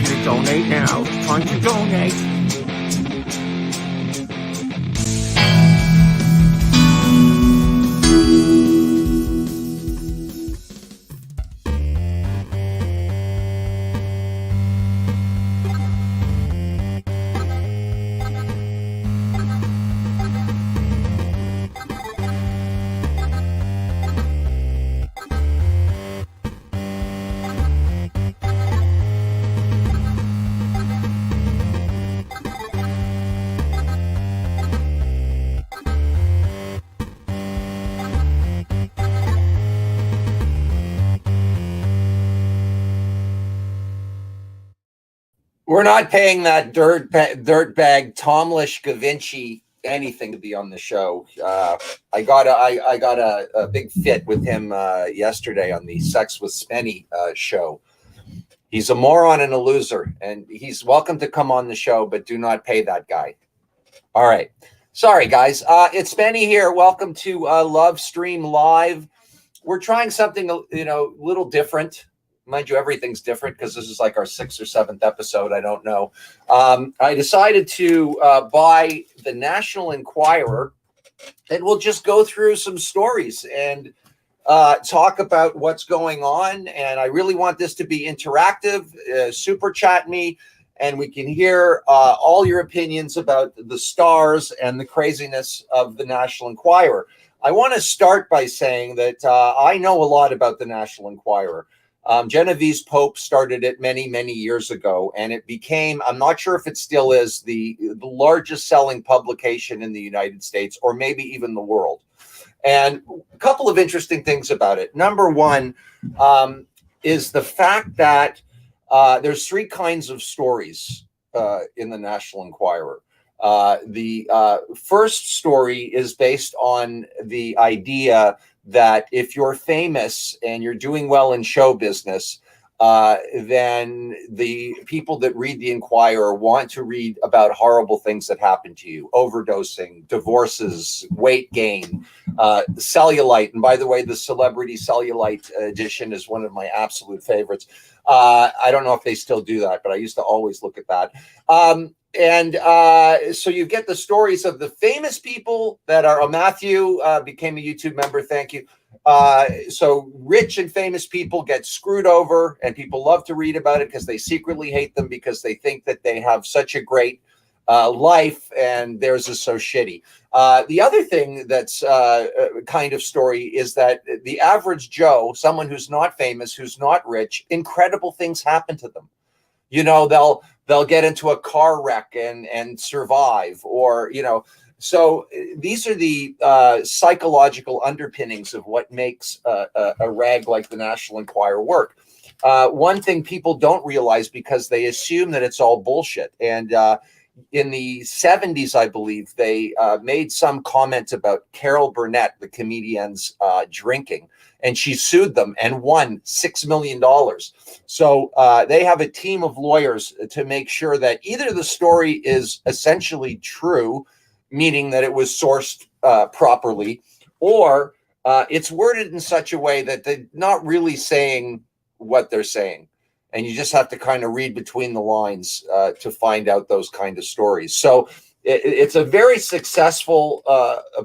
you to donate now. Time to donate. We're not paying that dirtbag Tomlish Gavinci anything to be on the show. I got a big fit with him yesterday on the Sex with Spenny show. He's a moron and a loser, and he's welcome to come on the show, but do not pay that guy. All right. Sorry, guys. It's Spenny here. Welcome to Lovestream Live. We're trying something, a little different. Mind you, everything's different because this is like our 6th or 7th episode. I don't know. I decided to buy the National Enquirer, and we'll just go through some stories and talk about what's going on. And I really want this to be interactive. Super chat me, and we can hear all your opinions about the stars and the craziness of the National Enquirer. I want to start by saying that I know a lot about the National Enquirer. Genevieve Pope started it many, many years ago, and it became, I'm not sure if it still is, the largest selling publication in the United States, or maybe even the world. And a couple of interesting things about it. Number one is the fact that there's 3 kinds of stories in the National Enquirer. The first story is based on the idea that if you're famous and you're doing well in show business, then the people that read the Enquirer want to read about horrible things that happen to you: overdosing, divorces, weight gain, cellulite. And by the way, the Celebrity Cellulite edition is one of my absolute favorites. I don't know if they still do that, but I used to always look at that. So you get the stories of the famous people that are, Matthew became a YouTube member. Thank you. So rich and famous people get screwed over, and people love to read about it because they secretly hate them because they think that they have such a great life and theirs is so shitty. The other thing that's kind of story is that the average Joe, someone who's not famous, who's not rich, incredible things happen to them. They'll get into a car wreck and survive, or, so these are the psychological underpinnings of what makes a rag like the National Enquirer work. One thing people don't realize, because they assume that it's all bullshit. And in the 70s, I believe, they made some comment about Carol Burnett, the comedian's drinking. And she sued them and won $6 million. So they have a team of lawyers to make sure that either the story is essentially true, meaning that it was sourced properly, or it's worded in such a way that they're not really saying what they're saying. And you just have to kind of read between the lines to find out those kind of stories. So it's a very successful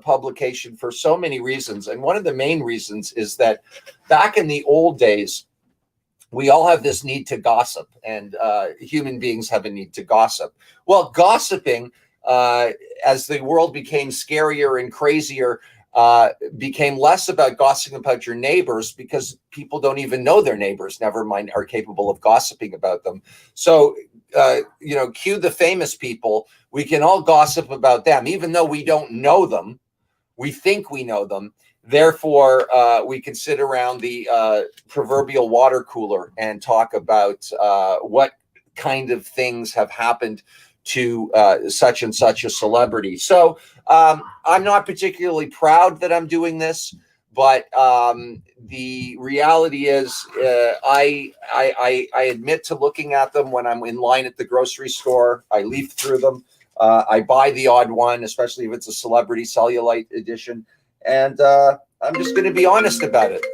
publication for so many reasons. And one of the main reasons is that back in the old days, we all have this need to gossip, and human beings have a need to gossip. Well, gossiping, as the world became scarier and crazier, became less about gossiping about your neighbors, because people don't even know their neighbors, never mind are capable of gossiping about them. So, cue the famous people. We can all gossip about them, even though we don't know them. We think we know them. Therefore, we can sit around the proverbial water cooler and talk about what kind of things have happened to such and such a celebrity. So I'm not particularly proud that I'm doing this, but the reality is I admit to looking at them when I'm in line at the grocery store. I leaf through them. I buy the odd one, especially if it's a Celebrity Cellulite edition. And I'm just going to be honest about it.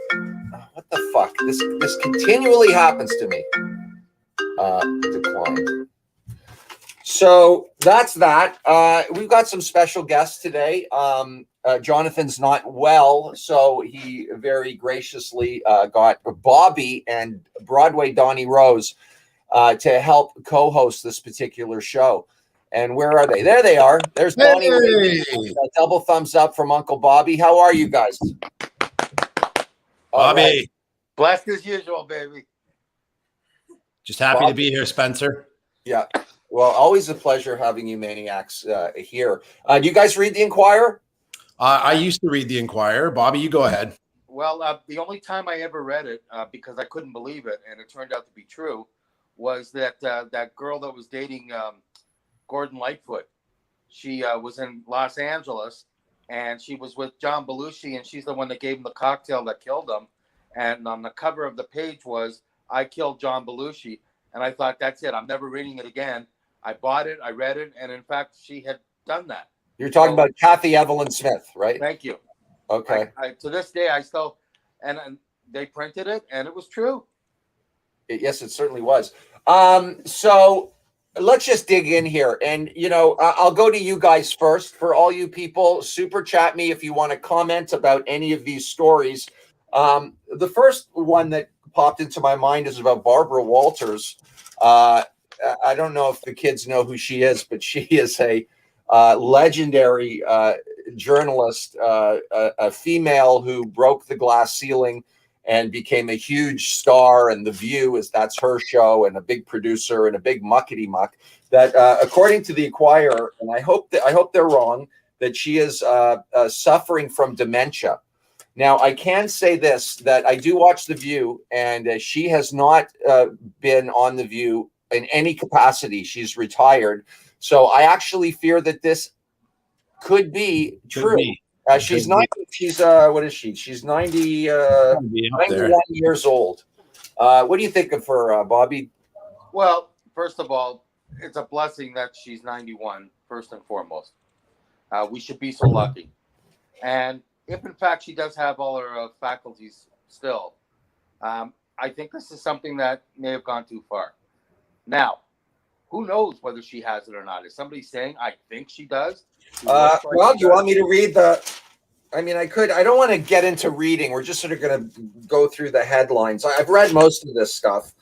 What the fuck? This continually happens to me. Decline. find. So that's that. We've got some special guests today. Jonathan's not well, so he very graciously got Bobby and Broadway Donny Rose to help co-host this particular show. And where are they? There they are. There's Donny. Hey. Double thumbs up from Uncle Bobby. How are you guys? Bobby. Right. Blessed as usual, baby. Just happy to be here, Spencer. Yeah. Well, always a pleasure having you maniacs here. Do you guys read the Inquirer? I used to read the Inquirer. Bobby, you go ahead. Well, the only time I ever read it, because I couldn't believe it, and it turned out to be true, was that that girl that was dating Gordon Lightfoot. She was in Los Angeles, and she was with John Belushi, and she's the one that gave him the cocktail that killed him. And on the cover of the page was, "I killed John Belushi." And I thought, that's it. I'm never reading it again. I bought it. I read it. And in fact, she had done that. You're talking about Kathy Evelyn Smith, right? Thank you. Okay. To this day, I still, and they printed it, and it was true. Yes, it certainly was. So let's just dig in here. And, you know, I'll go to you guys first. For all you people, super chat me if you want to comment about any of these stories. The first one that popped into my mind is about Barbara Walters. I don't know if the kids know who she is, but she is a legendary journalist, a female who broke the glass ceiling and became a huge star. And The View that's her show, and a big producer and a big muckety muck. That according to the Inquirer, and I hope they're wrong, that she is suffering from dementia. Now, I can say this, that I do watch The View, and she has not been on The View in any capacity. She's retired. So I actually fear that this could be true. She's 90. She's what is she? She's 90, 91 years old. What do you think of her, Bobby? Well, first of all, it's a blessing that she's 91, first and foremost. We should be so lucky. And if in fact she does have all her faculties still, I think this is something that may have gone too far. Now, who knows whether she has it or not? Is somebody saying, I think she does? Well, do you want me to read the... I mean, I could. I don't want to get into reading. We're just sort of going to go through the headlines. I've read most of this stuff.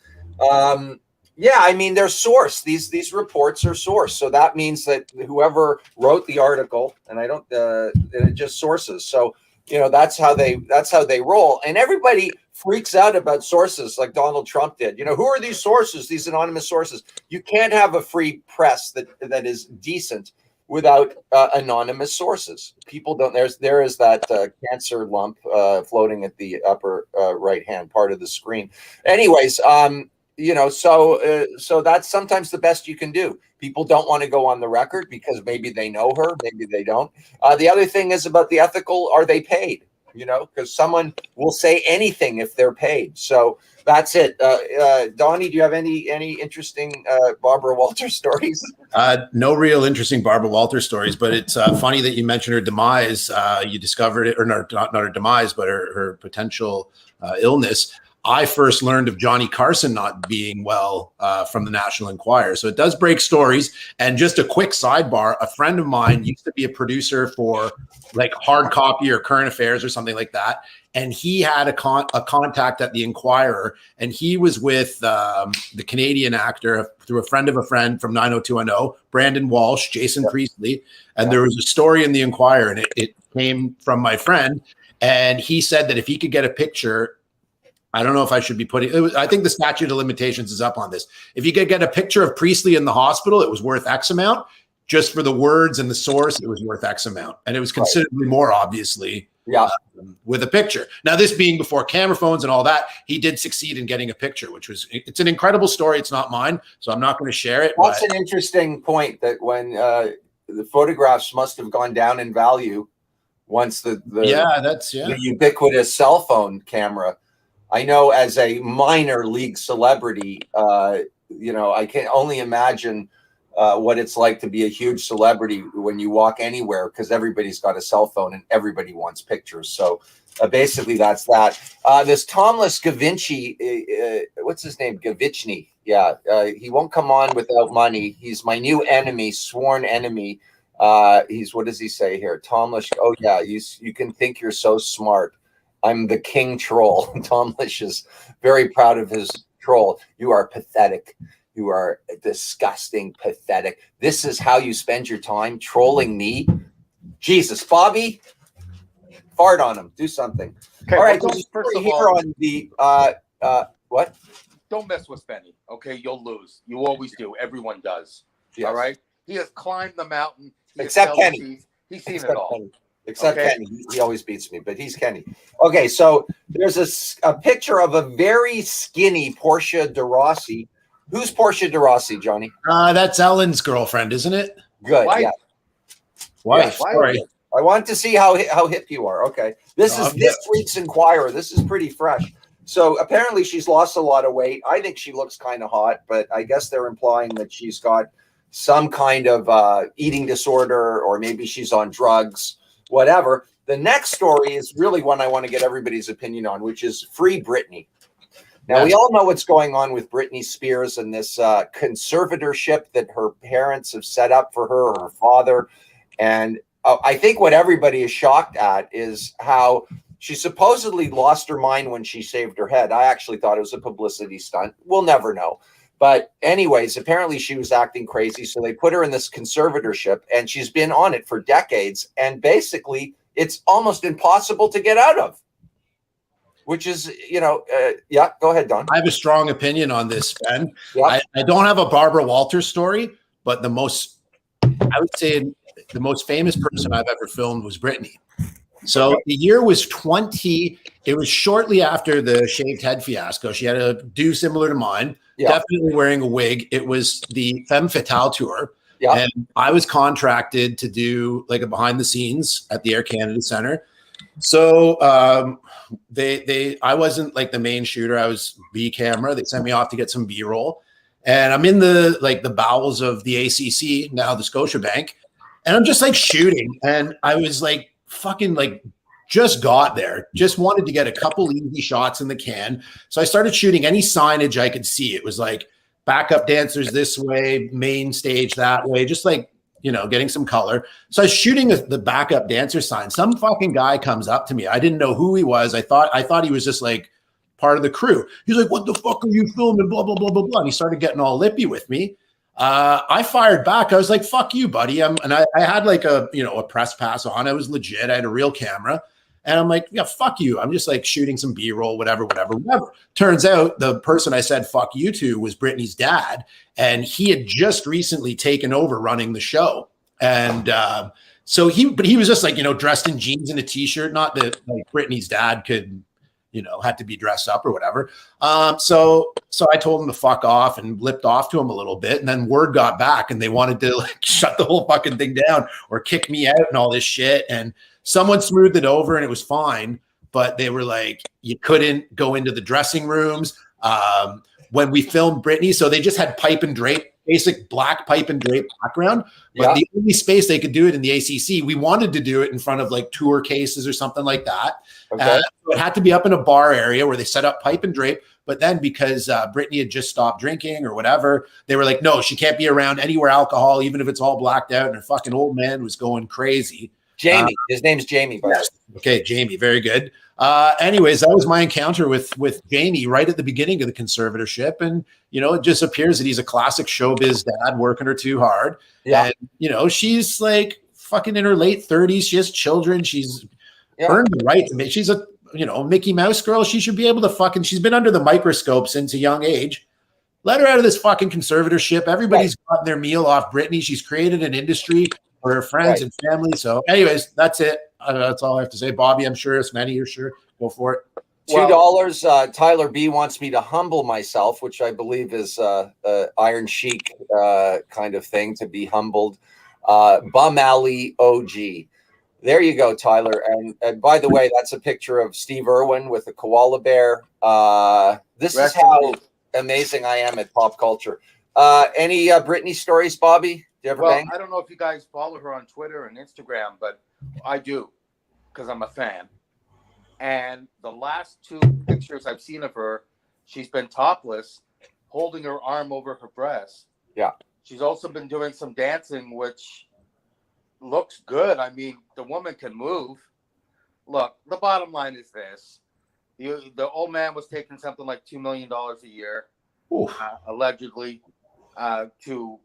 Yeah, I mean, they're sourced. These reports are sourced. So that means that whoever wrote the article, and I don't, it just sources. So, you know, that's how they roll. And everybody freaks out about sources like Donald Trump did. You know, who are these sources, these anonymous sources? You can't have a free press that is decent without anonymous sources. People don't. There is that cancer lump floating at the upper right hand part of the screen. Anyways, you know, so that's sometimes the best you can do. People don't want to go on the record because maybe they know her, maybe they don't. The other thing is about the ethical. Are they paid? You know, because someone will say anything if they're paid. So that's it. Donnie, do you have any interesting Barbara Walters stories? No real interesting Barbara Walters stories, but it's funny that you mentioned her demise. You discovered it, or not her demise, but her potential illness. I first learned of Johnny Carson not being well from the National Enquirer. So it does break stories. And just a quick sidebar, a friend of mine used to be a producer for like Hard Copy or Current Affairs or something like that. And he had a contact at the Enquirer, and he was with the Canadian actor through a friend of a friend from 90210, Brandon Walsh, Jason Priestley. And there was a story in the Enquirer, and it came from my friend. And he said that if he could get a picture, I don't know if I should be putting it. I think the statute of limitations is up on this. If you could get a picture of Priestley in the hospital, it was worth X amount. Just for the words and the source, it was worth X amount. And it was considerably more, obviously, with a picture. Now, this being before camera phones and all that, he did succeed in getting a picture, it's an incredible story. It's not mine, so I'm not going to share it. That's an interesting point, that when the photographs must have gone down in value once the ubiquitous cell phone camera. I know as a minor league celebrity, you know, I can only imagine what it's like to be a huge celebrity when you walk anywhere, because everybody's got a cell phone and everybody wants pictures. So basically that's that. This Tomless Gavinci, what's his name? Gavichny. Yeah, he won't come on without money. He's my new enemy, sworn enemy. He's what does he say here? Tom Lish. Oh yeah, you can think you're so smart. I'm the king troll. Tom Lish is very proud of his troll. You are pathetic. You are disgusting, pathetic. This is how you spend your time trolling me. Jesus, Bobby, fart on him. Do something. Okay, All right, well, there's a first story of here all, on the what? don't mess with Spenny. Okay, you'll lose. You always do. Everyone does. Yes. All right. He has climbed the mountain. Except Kenny. He's seen Except it all. Kenny. Except Okay. Kenny. He always beats me, but he's Kenny. Okay, so there's a picture of a very skinny Portia de Rossi. Who's Portia de Rossi, Johnny? That's Ellen's girlfriend, isn't it? Good. Wife. Yeah. Wife. Yeah, Sorry. I want to see how hip you are. Okay. This is this week's Inquirer. This is pretty fresh. So apparently she's lost a lot of weight. I think she looks kind of hot, but I guess they're implying that she's got some kind of eating disorder, or maybe she's on drugs, whatever. The next story is really one I want to get everybody's opinion on, which is Free Britney. Now, we all know what's going on with Britney Spears and this conservatorship that her parents have set up for her, or her father. And I think what everybody is shocked at is how she supposedly lost her mind when she shaved her head. I actually thought it was a publicity stunt. We'll never know. But anyways, apparently she was acting crazy. So they put her in this conservatorship, and she's been on it for decades. And basically, it's almost impossible to get out of. Which is, yeah, go ahead, Don. I have a strong opinion on this, Ben. Yep. I don't have a Barbara Walters story, but I would say the most famous person I've ever filmed was Britney. So the year was it was shortly after the shaved head fiasco. She had a do similar to mine, definitely wearing a wig. It was the Femme Fatale tour. And I was contracted to do like a behind the scenes at the Air Canada Center. So I wasn't like the main shooter. I was B camera. They sent me off to get some B-roll. And I'm in the bowels of the ACC, now the Scotiabank. And I'm just like shooting. And I was like fucking like just got there. Just wanted to get a couple easy shots in the can. So I started shooting any signage I could see. It was like backup dancers this way, main stage that way, just like, getting some color. So I was shooting the backup dancer sign. Some fucking guy comes up to me. I didn't know who he was. I thought he was just like part of the crew. He's like, "What the fuck are you filming?" Blah, blah, blah, blah, blah. And he started getting all lippy with me. I fired back. I was like, "Fuck you, buddy." I had like a press pass on. I was legit. I had a real camera. And I'm like, "Yeah, fuck you. I'm just like shooting some B-roll, whatever. Turns out the person I said fuck you to was Britney's dad. And he had just recently taken over running the show. And so he was just like, dressed in jeans and a t-shirt. Not that like Britney's dad could, had to be dressed up or whatever. So I told him to fuck off and lipped off to him a little bit. And then word got back and they wanted to like shut the whole fucking thing down or kick me out and all this shit. And someone smoothed it over and it was fine. But they were like, you couldn't go into the dressing rooms when we filmed Britney. So they just had pipe and drape, basic black pipe and drape background. But the only space they could do it in the ACC, we wanted to do it in front of like tour cases or something like that. So it had to be up in a bar area where they set up pipe and drape. But then because Britney had just stopped drinking or whatever, they were like, no, she can't be around anywhere alcohol, even if it's all blacked out. And her fucking old man was going crazy. Jamie. His name's Jamie. Yes. Okay, Jamie. Very good. Anyways, that was my encounter with Jamie right at the beginning of the conservatorship. And, it just appears that he's a classic showbiz dad working her too hard. Yeah. And, she's like fucking in her late 30s. She has children. She's earned the right to make, she's a, Mickey Mouse girl. She should be able to she's been under the microscope since a young age. Let her out of this fucking conservatorship. Everybody's gotten their meal off Britney. She's created an industry for her friends and family. So anyways, that's it. That's all I have to say. Bobby, I'm sure. Spenny, you're sure. Go for it. $2. Tyler B wants me to humble myself, which I believe is Iron Sheik kind of thing, to be humbled. Bum Alley OG. There you go, Tyler. And by the way, that's a picture of Steve Irwin with a koala bear. This is how amazing I am at pop culture. Any Britney stories, Bobby? Do you ever bang? I don't know if you guys follow her on Twitter and Instagram, but I do because I'm a fan. And the last two pictures I've seen of her, she's been topless, holding her arm over her breast. Yeah. She's also been doing some dancing, which looks good. I mean, the woman can move. Look, the bottom line is this. The old man was taking something like $2 million a year, allegedly, to,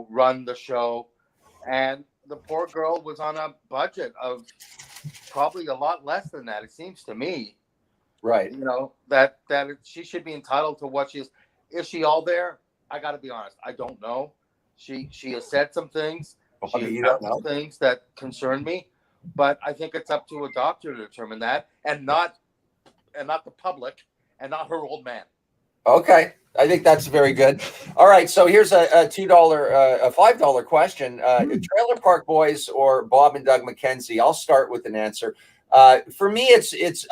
run the show. And the poor girl was on a budget of probably a lot less than that, it seems to me. Right. That she should be entitled to what she is. Is she all there? I got to be honest. I don't know. She has said some things. She has done some things that concern me, but I think it's up to a doctor to determine that, and not the public, and not her old man. Okay, I think that's very good. All right, so here's a $5 question: Trailer Park Boys or Bob and Doug McKenzie? I'll start with an answer. For me,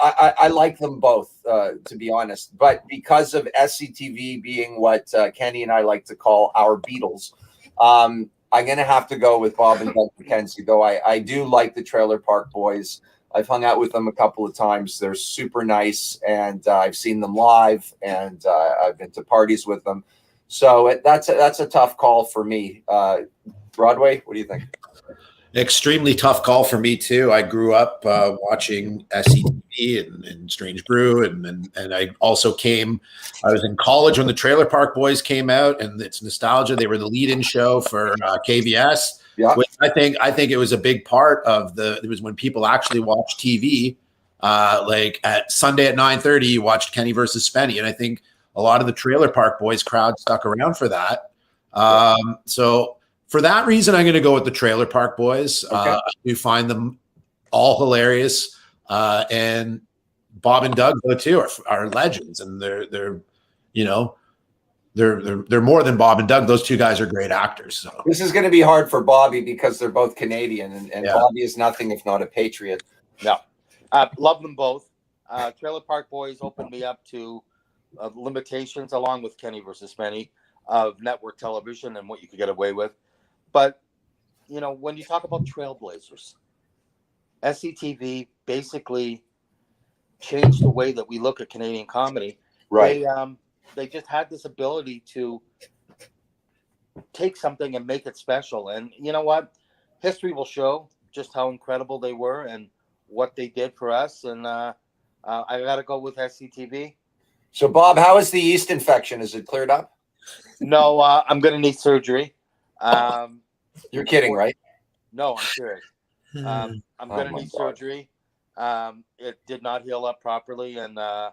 I like them both, to be honest. But because of SCTV being what Kenny and I like to call our Beatles, I'm going to have to go with Bob and Doug McKenzie, though I do like the Trailer Park Boys. I've hung out with them a couple of times. They're super nice, and I've seen them live, and I've been to parties with them. So that's a tough call for me. Broadway, what do you think? Extremely tough call for me too. I grew up watching SCTV and Strange Brew, and I also I was in college when the Trailer Park Boys came out, and it's nostalgia. They were the lead-in show for KVS. Yeah, which I think it was a big part of it was when people actually watched TV. Like at Sunday at 9:30, you watched Kenny versus Spenny, and I think a lot of the Trailer Park Boys crowd stuck around for that. So for that reason, I'm going to go with the Trailer Park Boys. Okay. I do find them all hilarious, and Bob and Doug though too are legends, and they're more than Bob and Doug. Those two guys are great actors. So this is going to be hard for Bobby because they're both Canadian, and Bobby is nothing if not a patriot. No, love them both. Trailer Park Boys opened me up to limitations, along with Kenny versus Spenny, of network television and what you could get away with. But when you talk about trailblazers, SCTV basically changed the way that we look at Canadian comedy. Right. They just had this ability to take something and make it special. And you know what? History will show just how incredible they were and what they did for us. And I got to go with SCTV. So, Bob, how is the yeast infection? Is it cleared up? No, I'm going to need surgery. You're kidding, right? No, I'm serious. I'm going to need surgery. It did not heal up properly, and I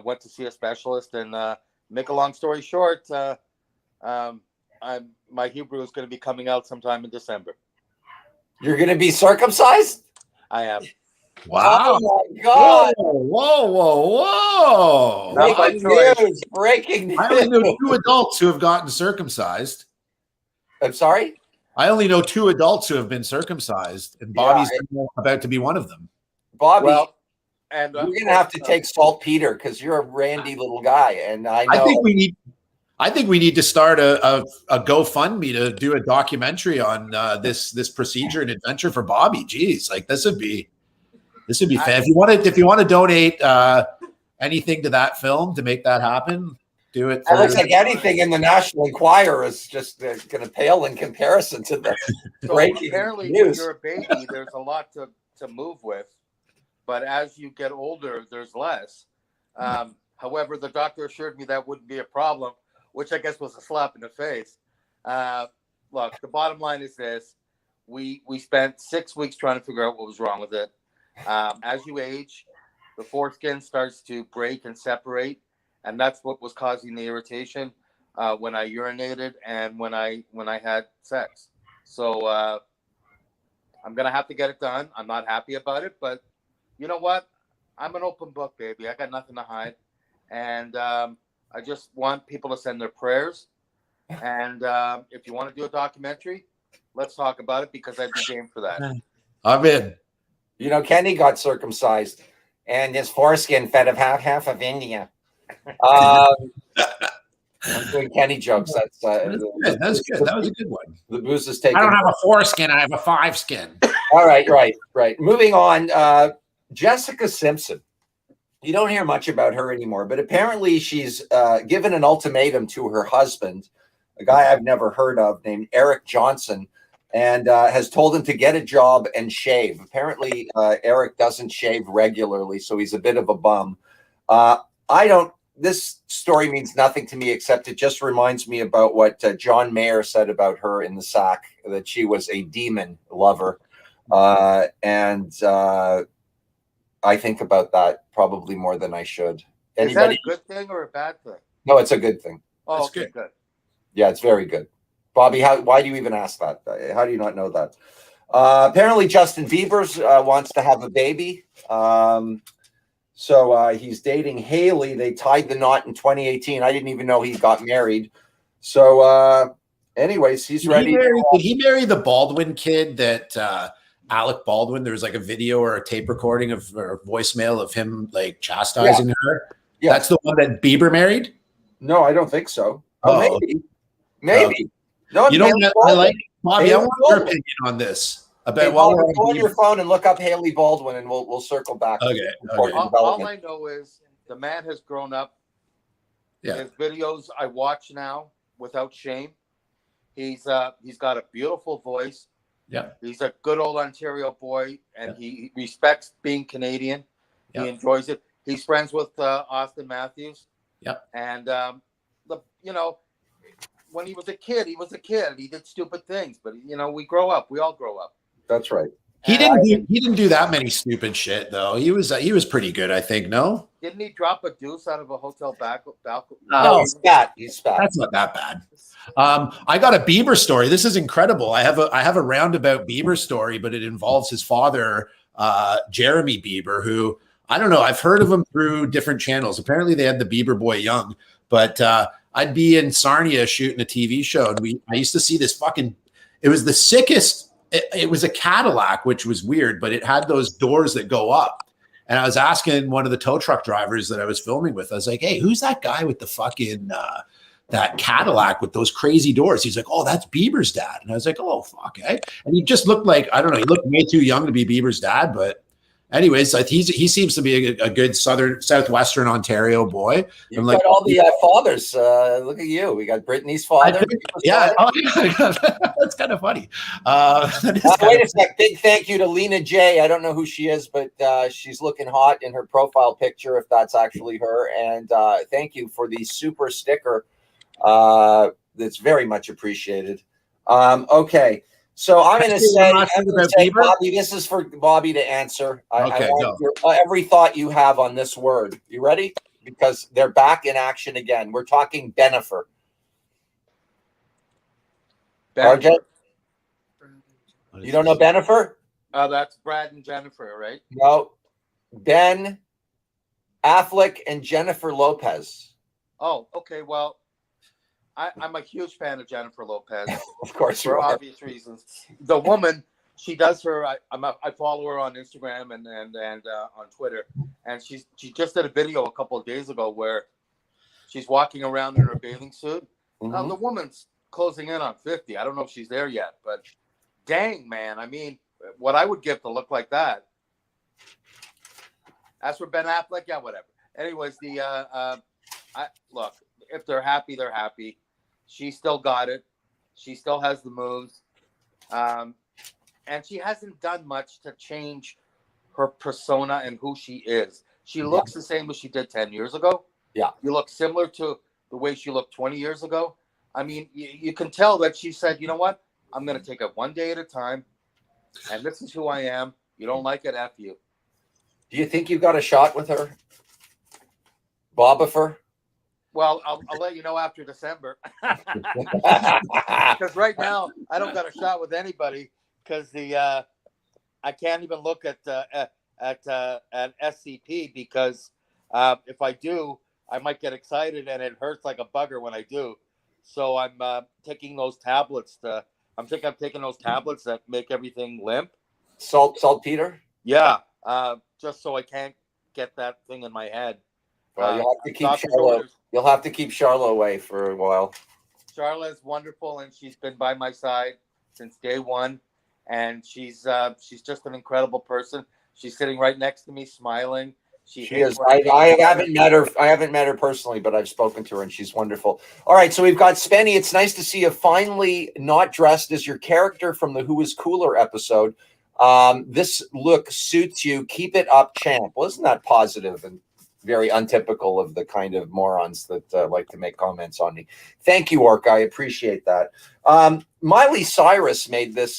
went to see a specialist. And make a long story short, my Hebrew is going to be coming out sometime in December. You're going to be circumcised? I am. Wow! Oh my God! Whoa! Breaking news! I only know 2 adults who have gotten circumcised. I'm sorry? I only know 2 adults who have been circumcised, and Bobby's about to be one of them. Bobby, and you're going to have to take saltpeter because you're a randy little guy, and I know. I think we need to start a GoFundMe to do a documentary on this procedure and adventure for Bobby. Jeez, like this would be fan. If you want to donate anything to that film to make that happen, do it. It looks like anything in the National Enquirer is just going to pale in comparison to the breaking apparently news. When you're a baby, there's a lot to move with, but as you get older, there's less. However, the doctor assured me that wouldn't be a problem, which I guess was a slap in the face. Look, the bottom line is this. We spent 6 weeks trying to figure out what was wrong with it. As you age, the foreskin starts to break and separate, and that's what was causing the irritation when I urinated and when I had sex. So I'm going to have to get it done. I'm not happy about it, but you know what? I'm an open book, baby. I got nothing to hide. And I just want people to send their prayers. And if you want to do a documentary, let's talk about it because I'd be game for that. I'm in. Kenny got circumcised, and his foreskin fed of half of India. I'm doing Kenny jokes. That's good. That was a good one. The booze is taken. I don't have a foreskin. I have a 5 skin. All right, right. Moving on. Jessica Simpson You don't hear much about her anymore, but apparently she's given an ultimatum to her husband, a guy I've never heard of named Eric Johnson, and has told him to get a job and shave. Apparently, Eric doesn't shave regularly, so he's a bit of a bum. I don't. This story means nothing to me except it just reminds me about what John Mayer said about her in The Sack, that she was a demon lover, and I think about that probably more than I should. Is that a good thing or a bad thing? No, it's a good thing. Oh, That's okay, good. Yeah, it's very good. Bobby, why do you even ask that? How do you not know that? Apparently, Justin Bieber wants to have a baby. So he's dating Haley. They tied the knot in 2018. I didn't even know he got married. So, anyways, he's ready. Did he marry the Baldwin kid that Alec Baldwin? There was like a video or a tape recording of or a voicemail of him like chastising her. Yeah. That's the one that Bieber married? No, I don't think so. Oh, maybe. No, you know what I like, Bobby? I want your opinion on this. I bet. Go on your phone and look up Haley Baldwin, and we'll circle back. Okay. All I know is the man has grown up. Yeah. His videos I watch now without shame. He's got a beautiful voice. Yeah. He's a good old Ontario boy, and he respects being Canadian. Yeah. He enjoys it. He's friends with Austin Matthews. Yeah. And when he was a kid, he did stupid things, but we grow up. We all grow up. That's right. He didn't do that many stupid shit though. He was pretty good, I think. No, didn't he drop a deuce out of a hotel balcony? No, he's fat. That's not that bad. I got a Bieber story. This is incredible. I have a roundabout Bieber story, but it involves his father, Jeremy Bieber, who I don't know. I've heard of him through different channels. Apparently, they had the Bieber Boy Young, but I'd be in Sarnia shooting a TV show, and I used to see this fucking. It was the sickest. It was a Cadillac, which was weird, but it had those doors that go up. And I was asking one of the tow truck drivers that I was filming with, I was like, hey, who's that guy with the fucking, that Cadillac with those crazy doors? He's like, oh, that's Bieber's dad. And I was like, oh, fuck, eh? And he just looked like, I don't know, he looked way too young to be Bieber's dad. But anyways, he seems to be a good southwestern Ontario boy. You've got all the fathers. Look at you. We got Brittany's father. Yeah. Oh, that's kind of funny. Wait a sec. Big thank you to Lena J. I don't know who she is, but she's looking hot in her profile picture, if that's actually her. And thank you for the super sticker. That's very much appreciated. Okay. So I'm going to say, Bobby, this is for Bobby to answer. I want every thought you have on this word. You ready? Because they're back in action again. We're talking Benifer. RJ? You don't know Benifer? That's Brad and Jennifer, right? No. Ben Affleck and Jennifer Lopez. Oh, okay. Well, I'm a huge fan of Jennifer Lopez. Of course, for obvious reasons. The woman, she does her. I follow her on Instagram and on Twitter, and she just did a video a couple of days ago where she's walking around in her bathing suit. Mm-hmm. The woman's closing in on 50. I don't know if she's there yet, but dang, man! I mean, what I would give to look like that. As for Ben Affleck, yeah, whatever. Anyways, look, if they're happy, they're happy. She still got it. She still has the moves. And she hasn't done much to change her persona and who she is. She looks the same as she did 10 years ago. Yeah. You look similar to the way she looked 20 years ago. I mean, you can tell that she said, you know what? I'm going to take it one day at a time. And this is who I am. You don't like it, F you. Do you think you got a shot with her? Bobifer? Well, I'll let you know after December. Because right now I don't got a shot with anybody because I can't even look at SCP because if I do, I might get excited and it hurts like a bugger when I do. So I'm taking those tablets. I'm taking those tablets that make everything limp. Saltpeter? Yeah, just so I can't get that thing in my head. Well, you'll have to keep Charlotte away for a while. Charlotte's wonderful, and she's been by my side since day one. And she's just an incredible person. She's sitting right next to me, smiling. She is. I haven't met her. I haven't met her personally, but I've spoken to her, and she's wonderful. All right, so we've got Spenny. It's nice to see you finally not dressed as your character from the Who Is Cooler episode. This look suits you. Keep it up, champ. Well, isn't that positive and very untypical of the kind of morons that like to make comments on me? Thank you, Orc. I appreciate that. Miley Cyrus made this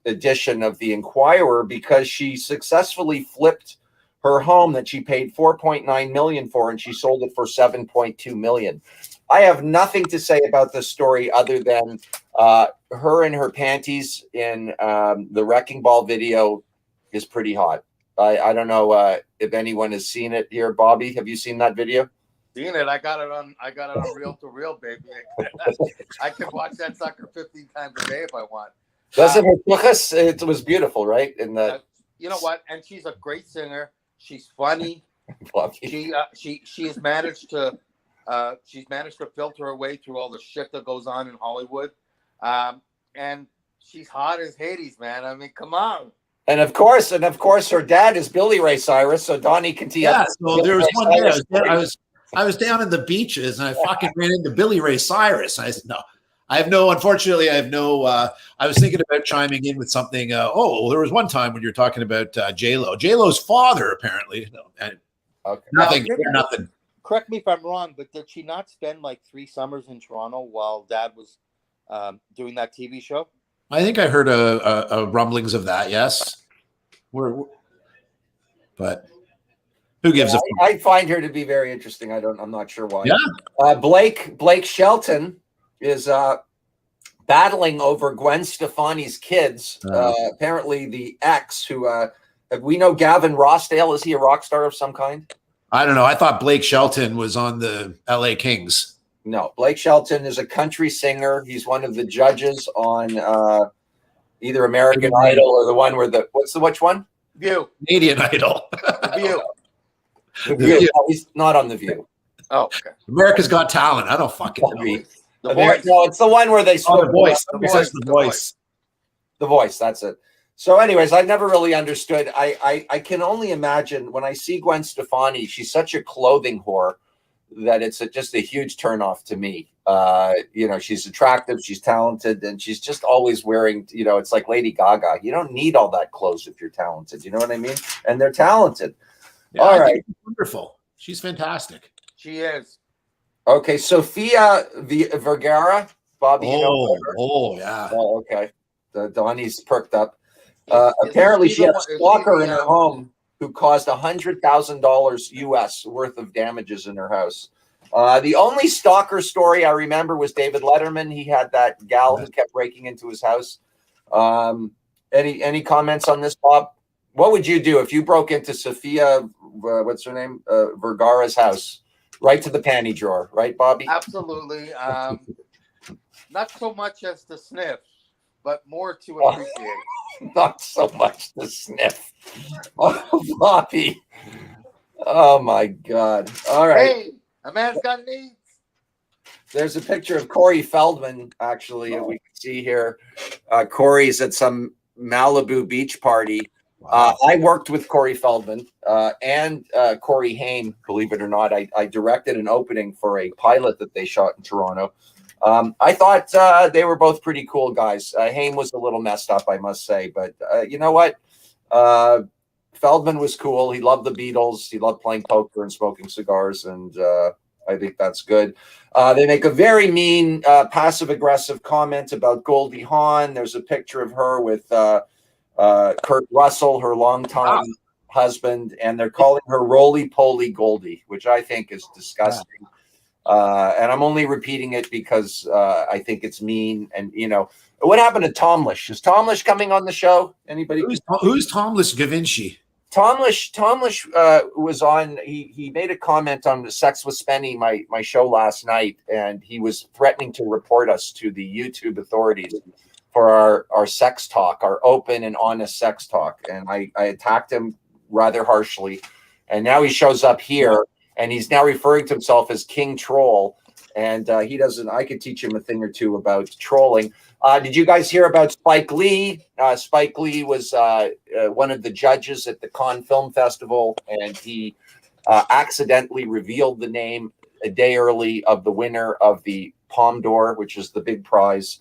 edition of the Inquirer because she successfully flipped her home that she paid $4.9 million for, and she sold it for $7.2 million. I have nothing to say about this story other than her in her panties in the Wrecking Ball video is pretty hot. I don't know if anyone has seen it here. Bobby, have you seen that video? Seen it. I got it on reel to reel, baby. I can watch that sucker 15 times a day if I want. It was beautiful, right? In the you know what? And she's a great singer. She's funny. She has managed to filter her way through all the shit that goes on in Hollywood. And she's hot as Hades, man. I mean, come on. And of course, her dad is Billy Ray Cyrus, so Donnie can tee up. Yeah, so there was one day I was down in the beaches and I fucking ran into Billy Ray Cyrus. I said, unfortunately, I have no, I was thinking about chiming in with something. There was one time when you were talking about J-Lo. J-Lo's father, apparently. Okay. Nothing. Correct me if I'm wrong, but did she not spend like 3 summers in Toronto while Dad was doing that TV show? I think I heard a rumblings of that, yes. But who gives a fuck? I find her to be very interesting. I'm not sure why. Yeah. Blake Shelton is battling over Gwen Stefani's kids. Apparently the ex who we know Gavin Rossdale. Is he a rock star of some kind? I don't know. I thought Blake Shelton was on the LA Kings. No, Blake Shelton is a country singer. He's one of the judges on either American Idol or the one where which one? View. Canadian Idol. View. The View. No, he's not on The View. Oh, okay. America's Got Talent. I don't fucking know. The Voice. No, it's the one where they The Voice. The Voice. The Voice. That's it. So, anyways, I never really understood. I can only imagine when I see Gwen Stefani, she's such a clothing whore that it's just a huge turnoff to me. She's attractive, she's talented, and she's just always wearing, it's like Lady Gaga. You don't need all that clothes if you're talented. You know what I mean? And they're talented. Yeah, all right. Wonderful. She's fantastic. She is. Okay. Sofia Vergara. Bobby, yeah. Oh, okay. Donnie's perked up. Apparently she had a stalker in her home who caused $100,000 US worth of damages in her house. The only stalker story I remember was David Letterman. He had that gal who kept breaking into his house. Any comments on this, Bob? What would you do if you broke into Sofia, what's her name, Vergara's house, right to the panty drawer, right, Bobby? Absolutely. Not so much as to sniff, but more to appreciate. Not so much to sniff. Oh, Bobby. Oh, my God. All right. Hey, a man's got needs. There's a picture of Corey Feldman, actually, that we can see here. Corey's at some Malibu beach party. I worked with Corey Feldman and Corey Haim, believe it or not. I directed an opening for a pilot that they shot in Toronto. I thought they were both pretty cool guys. Haim was a little messed up, I must say, but you know what? Feldman was cool. He loved the Beatles. He loved playing poker and smoking cigars, and I think that's good. They make a very mean, passive-aggressive comment about Goldie Hawn. There's a picture of her with Kurt Russell, her longtime husband, and they're calling her Roly-Poly Goldie, which I think is disgusting. And I'm only repeating it because I think it's mean. And, what happened to Tomlish? Is Tomlish coming on the show? Anybody? Who's Tomlish Gavinci? Tomlish was on. He made a comment on the Sex with Spenny, my show last night, and he was threatening to report us to the YouTube authorities for our sex talk, our open and honest sex talk. And I attacked him rather harshly. And now he shows up here, and he's now referring to himself as King Troll. and he doesn't. I could teach him a thing or two about trolling. Did you guys hear about Spike Lee? Spike Lee was one of the judges at the Cannes Film Festival, and he accidentally revealed the name a day early of the winner of the Palme d'Or, which is the big prize.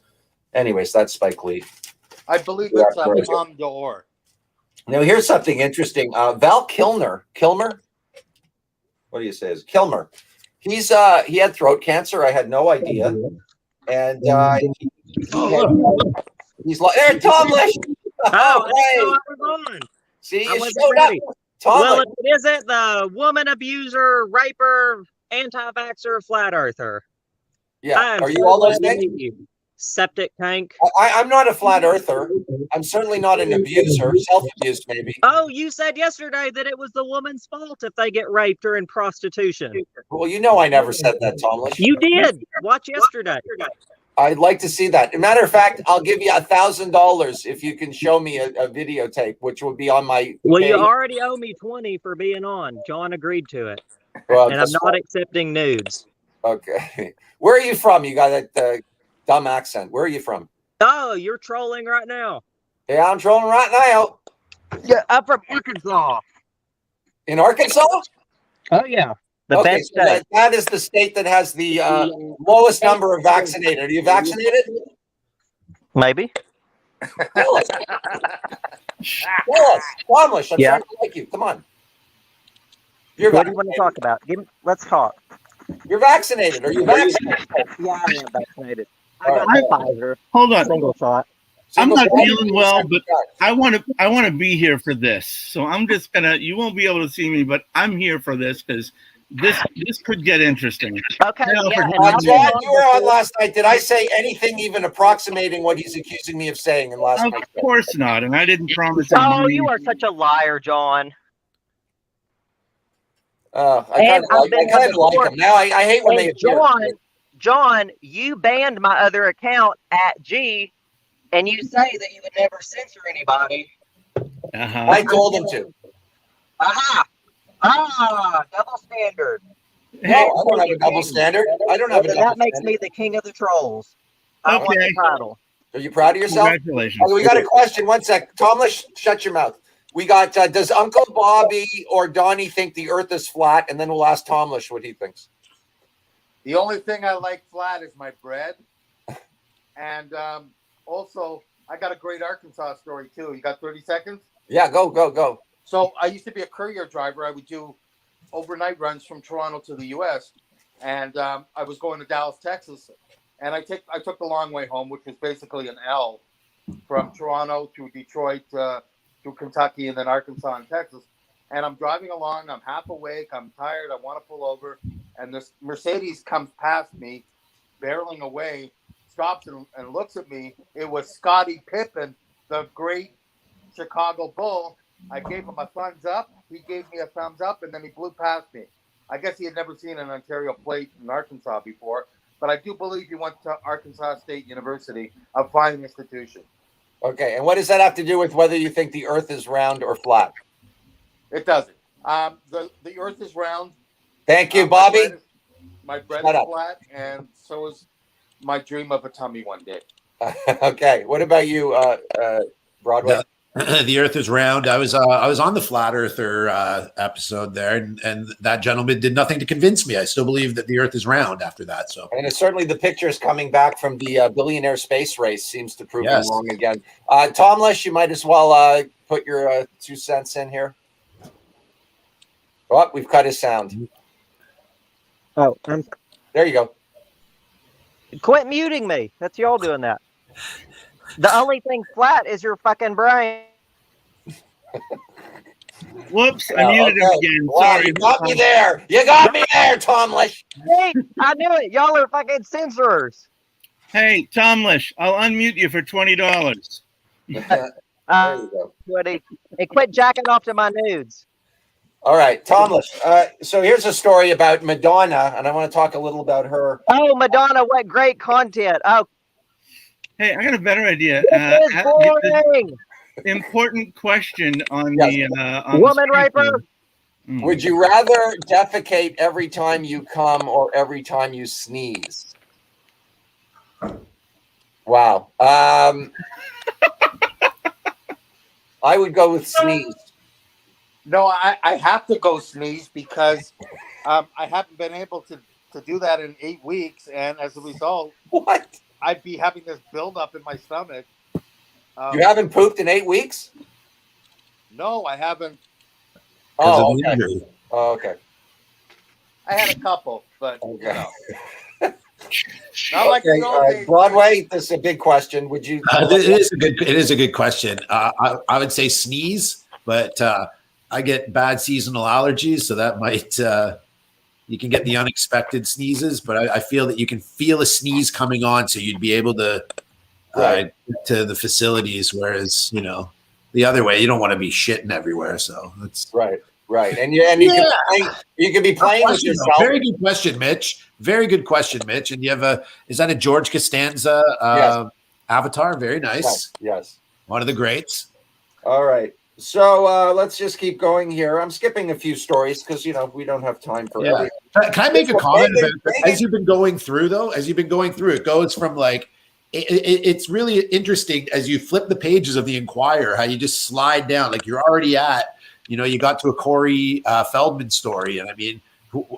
Anyways, that's Spike Lee. I believe it's Palme d'Or. Now, here's something interesting. Val Kilmer. What do you say? Is Kilmer? He had throat cancer. I had no idea. And he's like, there, Tomlish. Oh, Hey. See, I you wasn't showed up. ready. Tomlish. Well, if it isn't the woman abuser, raper, anti-vaxxer, flat earther. Yeah. Are you all those things? Septic tank. I'm not a flat earther. I'm certainly not an abuser. Self-abuse, maybe. Oh, you said yesterday that it was the woman's fault if they get raped or in prostitution. Well, you know I never said that, Tomlish. You did. Watch yesterday. I'd like to see that. As a matter of fact, I'll give you $1,000 if you can show me a videotape, which will be on my Well, page. you already owe me 20 for being on. John agreed to it. Well, And I'm not accepting nudes. Okay. Where are you from? You got that dumb accent. Where are you from? Oh, you're trolling right now. Yeah, I'm trolling right now. Yeah, I'm from Arkansas. In Arkansas? Oh, yeah. The Okay, best so state. that is the state that has the lowest number of vaccinated. Are you vaccinated? Maybe. Tell us. Tell us. Tomlish, I'm Yeah. trying to like you. Come on. You're What do you want to vaccinated. talk about? Let's talk. You're vaccinated. Are you vaccinated? Yeah, I am vaccinated. I All got right. my Pfizer. Hold on. Single shot. I'm not Single- feeling well, but I want to be here for this. So I'm just gonna. You won't be able to see me, but I'm here for this because this could get interesting. Okay, Yeah, yeah. for And I'll John, be you were on last night. Did I say anything even approximating what he's accusing me of saying in last Of night's show? course not, and I didn't promise him Oh, money. you are such a liar, John. I And I've been kind of like him. Now I hate when And they appear. John, you banned my other account at G, and you say that you would never censor anybody. Uh-huh. I told him to. Aha! Double standard. No, I don't have a double standard. I don't have a Well, double that makes standard. me the king of the trolls. I want Okay. the title. Are you proud of yourself? Congratulations. Okay, we got a question. One sec. Tomlish, shut your mouth. We got, does Uncle Bobby or Donnie think the earth is flat? And then we'll ask Tomlish what he thinks. The only thing I like flat is my bread. And also, I got a great Arkansas story, too. You got 30 seconds? Yeah, go. So I used to be a courier driver. I would do overnight runs from Toronto to the U.S. And I was going to Dallas, Texas. And I took the long way home, which was basically an L from Toronto through Detroit, through Kentucky, and then Arkansas and Texas. And I'm driving along. I'm half awake. I'm tired. I want to pull over. And this Mercedes comes past me, barreling away, stops and looks at me. It was Scottie Pippen, the great Chicago Bull. I gave him a thumbs up. He gave me a thumbs up, and then he blew past me. I guess he had never seen an Ontario plate in Arkansas before, but I do believe he went to Arkansas State University, a fine institution. Okay, and what does that have to do with whether you think the earth is round or flat? It doesn't. The earth is round. Thank you, Bobby. My bread Shut is up. flat, and so is my dream of a tummy one day. Okay, what about you, Broadway? The earth is round. I was on the flat earther episode there, and that gentleman did nothing to convince me. I still believe that the earth is round after that. So, And it's certainly the pictures coming back from the billionaire space race seems to prove Yes. me wrong again. Tomlish, you might as well put your 2 cents in here. Oh, we've cut his sound. Oh, There you go. quit muting me. That's y'all doing that. The only thing flat is your fucking brain. Whoops, I muted him again. Wow, Sorry. you got me there. You got me there, Tomlish. Hey, I knew it. Y'all are fucking censorers. Hey, Tomlish, I'll unmute you for $20. There Uh, you go. Woody. Hey, quit jacking off to my nudes. All right, Tomlish. So here's a story about Madonna, and I want to talk a little about her. Oh, Madonna, what great content. Oh, Hey, I got a better idea. this is boring. Important question on Yes. the on Woman the raper. screen. Would you rather defecate every time you come or every time you sneeze? Wow. I would go with sneeze. No, I have to go sneeze because I haven't been able to do that in 8 weeks, and as a result, What? I'd be having this buildup in my stomach. You haven't pooped in 8 weeks? No, I haven't. Oh, okay. Oh, okay. I had a couple, but Okay. you know. Not like the old days. Broadway, this is a big question. Would you? It is a good question. I would say sneeze, but I get bad seasonal allergies, so that might you can get the unexpected sneezes. But I feel that you can feel a sneeze coming on, so you'd be able to get to the facilities. Whereas the other way, you don't want to be shitting everywhere. So that's right. And you can be playing with yourself. Very good question, Mitch. Very good question, Mitch. And you have is that a George Costanza avatar? Very nice. Yes. One of the greats. All right. So let's just keep going here. I'm skipping a few stories because we don't have time for everything. Can I make a comment about as you've been going through, though? As you've been going through, it goes from like it's really interesting as you flip the pages of the Inquirer, how you just slide down. Like you're already at, you got to a Corey Feldman story, and I mean,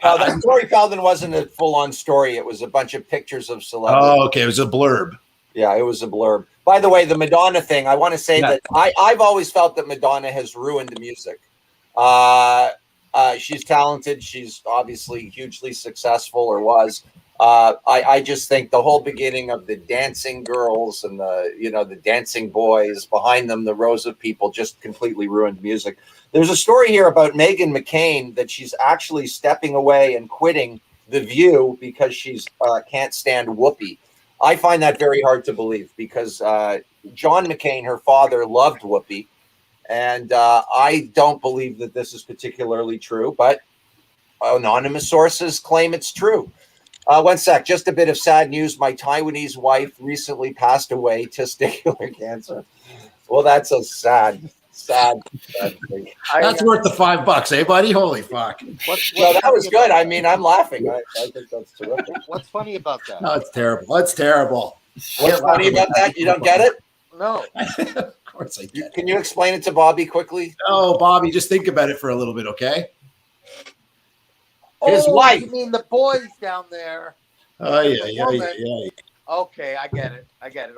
that Corey Feldman wasn't a full-on story. It was a bunch of pictures of celebrities. Oh, okay, it was a blurb. Yeah, it was a blurb. By the way, the Madonna thing, I want to say that I've always felt that Madonna has ruined the music. She's talented. She's obviously hugely successful, or was. I just think the whole beginning of the dancing girls and the dancing boys behind them, the rows of people, just completely ruined music. There's a story here about Meghan McCain that she's actually stepping away and quitting The View because she's can't stand Whoopi. I find that very hard to believe because John McCain, her father, loved Whoopi. And I don't believe that this is particularly true, but anonymous sources claim it's true. One sec, just a bit of sad news. My Taiwanese wife recently passed away, testicular cancer. Well, that's a sad thing. That's worth the $5, eh, buddy? Holy fuck. That was good. I mean, I'm laughing. I think that's terrific. What's funny about that? No, it's terrible. That's terrible. What's funny about that? You don't get it? No. Of course I get it. Can you explain it to Bobby quickly? Oh, Bobby, just think about it for a little bit, okay? His wife. You mean the boys down there? Oh, yeah. Okay, I get it.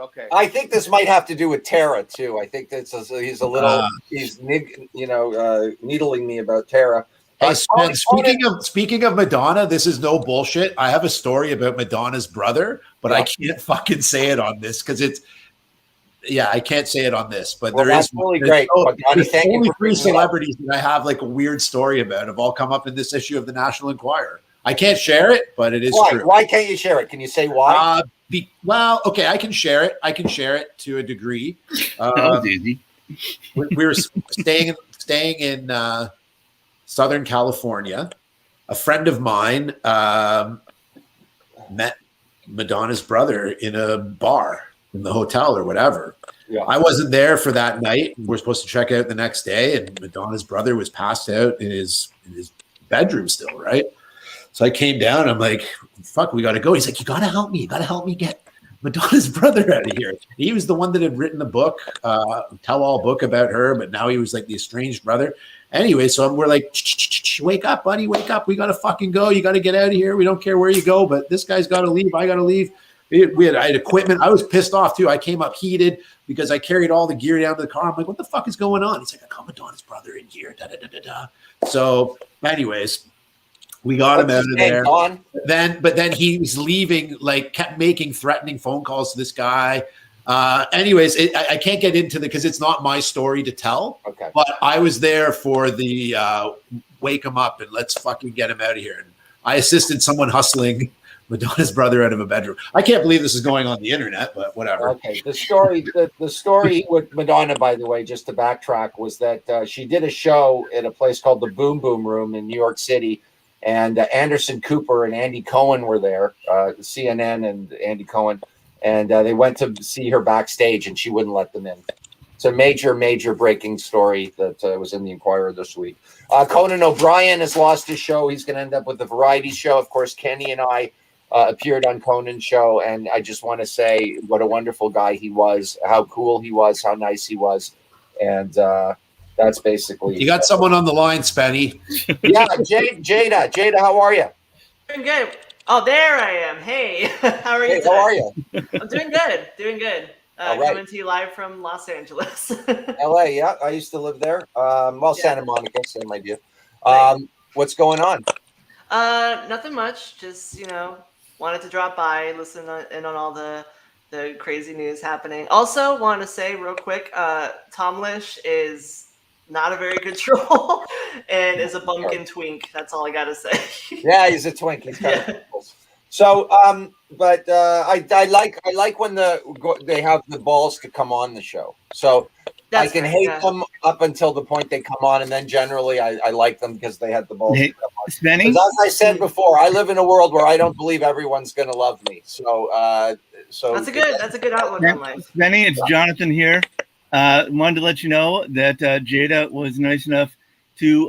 Okay. I think this might have to do with Tara too. I think he's a little he's needling me about Tara. Hey, speaking of Madonna, this is no bullshit. I have a story about Madonna's brother, but I can't fucking say it on this because I can't say it on this. But that's really great. There's only 3 celebrities that I have like a weird story about have all come up in this issue of the National Enquirer. I can't share it, but it is true. Why can't you share it? Can you say why? Okay, I can share it. I can share it to a degree. That was easy. We were staying in Southern California. A friend of mine met Madonna's brother in a bar in the hotel or whatever. Yeah. I wasn't there for that night. We're supposed to check out the next day, and Madonna's brother was passed out in his bedroom still, right? So I came down. I'm like, fuck, we got to go. He's like, you got to help me. You got to help me get Madonna's brother out of here. He was the one that had written the book, tell-all book about her, but now he was like the estranged brother. Anyway, so we're like, wake up, buddy, wake up. We got to fucking go. You got to get out of here. We don't care where you go, but this guy's got to leave. I got to leave. I had equipment. I was pissed off too. I came up heated because I carried all the gear down to the car. I'm like, what the fuck is going on? He's like, I got Madonna's brother in here. So anyways, we got him out of there. But then he was leaving, like kept making threatening phone calls to this guy. Anyways, I can't get into because it's not my story to tell. Okay. But I was there for the wake him up and let's fucking get him out of here. And I assisted someone hustling Madonna's brother out of a bedroom. I can't believe this is going on the internet, but whatever. Okay. The story with Madonna, by the way, just to backtrack, was that she did a show at a place called the Boom Boom Room in New York City. And Anderson Cooper and Andy Cohen were there, CNN and Andy Cohen. And they went to see her backstage and she wouldn't let them in. It's a major breaking story that was in the Inquirer this week. Conan O'Brien has lost his show. He's going to end up with a variety show. Of course, Kenny and I appeared on Conan's show, and I just want to say what a wonderful guy he was, how cool he was, how nice he was, and that's basically. You got someone on the line, Spenny. Yeah, Jada, how are you? Doing good. Oh, there I am. Hey, how are you? Hey, how are you? I'm doing good. Doing good. All right. Coming to you live from Los Angeles. LA, yeah. I used to live there. Well, Yeah. Santa Monica, same idea. Right. What's going on? Nothing much. Just wanted to drop by, listen in on all the crazy news happening. Also, want to say real quick, Tomlish is not a very good troll and is a bumpkin twink. That's all I gotta say. Yeah, he's a twink. He's kind Yeah. of cool. So, but I like when they have the balls to come on the show. So That's I can right, hate yeah. them up until the point they come on, and then generally I like them because they had the balls. Hey, to come on. Spenny? 'Cause as I said before, I live in a world where I don't believe everyone's going to love me. So, That's a good outlook on life. Spenny, it's Jonathan here. Wanted to let you know that Jada was nice enough to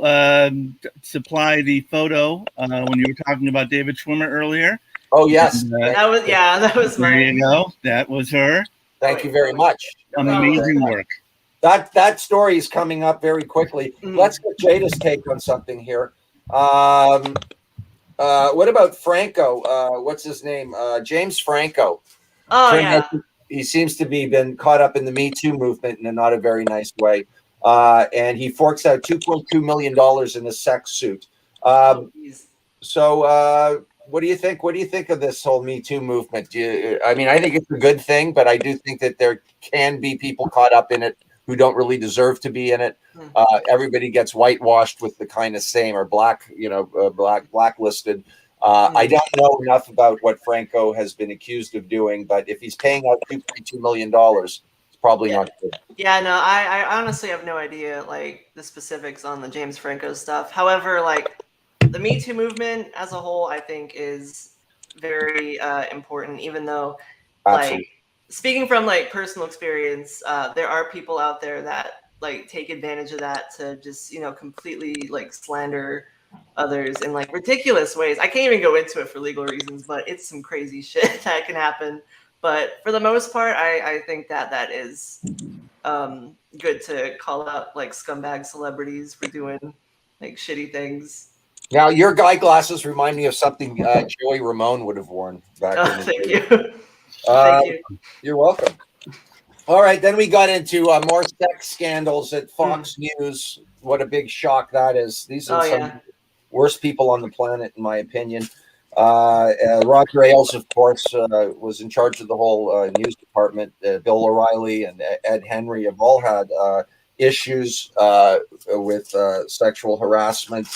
supply the photo when you were talking about David Schwimmer earlier. Oh yes, And, That was there mine. you go. That was her. thank you very much. Amazing work. That story is coming up very quickly. Mhm. Let's get Jada's take on something here. What about Franco? What's his name? James Franco. Oh yeah. He seems to be been caught up in the Me Too movement in a not a very nice way. And he forks out $2.2 million in a sex suit. Jeez. So what do you think? What do you think of this whole Me Too movement? I mean, I think it's a good thing, but I do think that there can be people caught up in it who don't really deserve to be in it. Everybody gets whitewashed with the kind of same or blacklisted. I don't know enough about what Franco has been accused of doing, but if he's paying out $2.2 million, it's probably not good. Yeah, no, I honestly have no idea like the specifics on the James Franco stuff. However, like the Me Too movement as a whole, I think is very important. Even though, Absolutely. like, speaking from like personal experience, there are people out there that like take advantage of that to just completely like slander others in like ridiculous ways. I can't even go into it for legal reasons, but it's some crazy shit that can happen. But for the most part, I think that is good to call out like scumbag celebrities for doing like shitty things. Now, your guy glasses remind me of something Joey Ramone would have worn back in the Thank day. you. Uh, Thank you. You're welcome. All right, then we got into more sex scandals at Fox News. What a big shock that is. These are some Yeah. worst people on the planet, in my opinion. Roger Ailes, of course, was in charge of the whole news department. Bill O'Reilly and Ed Henry have all had issues with sexual harassment.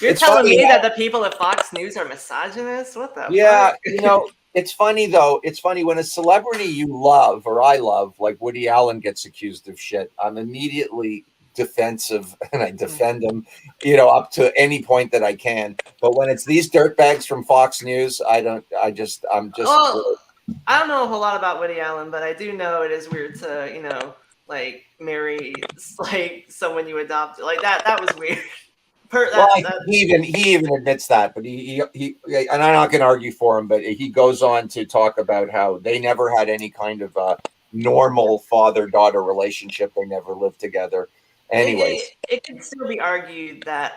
You're It's telling funny me how- that the people at Fox News are misogynist? What the Yeah, fuck? it's funny though. It's funny when a celebrity you love or I love, like Woody Allen, gets accused of shit. I'm immediately defensive and I defend him, up to any point that I can. But when it's these dirtbags from Fox News, I'm just. Well, I don't know a whole lot about Woody Allen, but I do know it is weird to, like marry like someone you adopted. Like that was weird. He even admits that, but he and I'm not going to argue for him, but he goes on to talk about how they never had any kind of normal father-daughter relationship. They never lived together. Anyways, it could still be argued that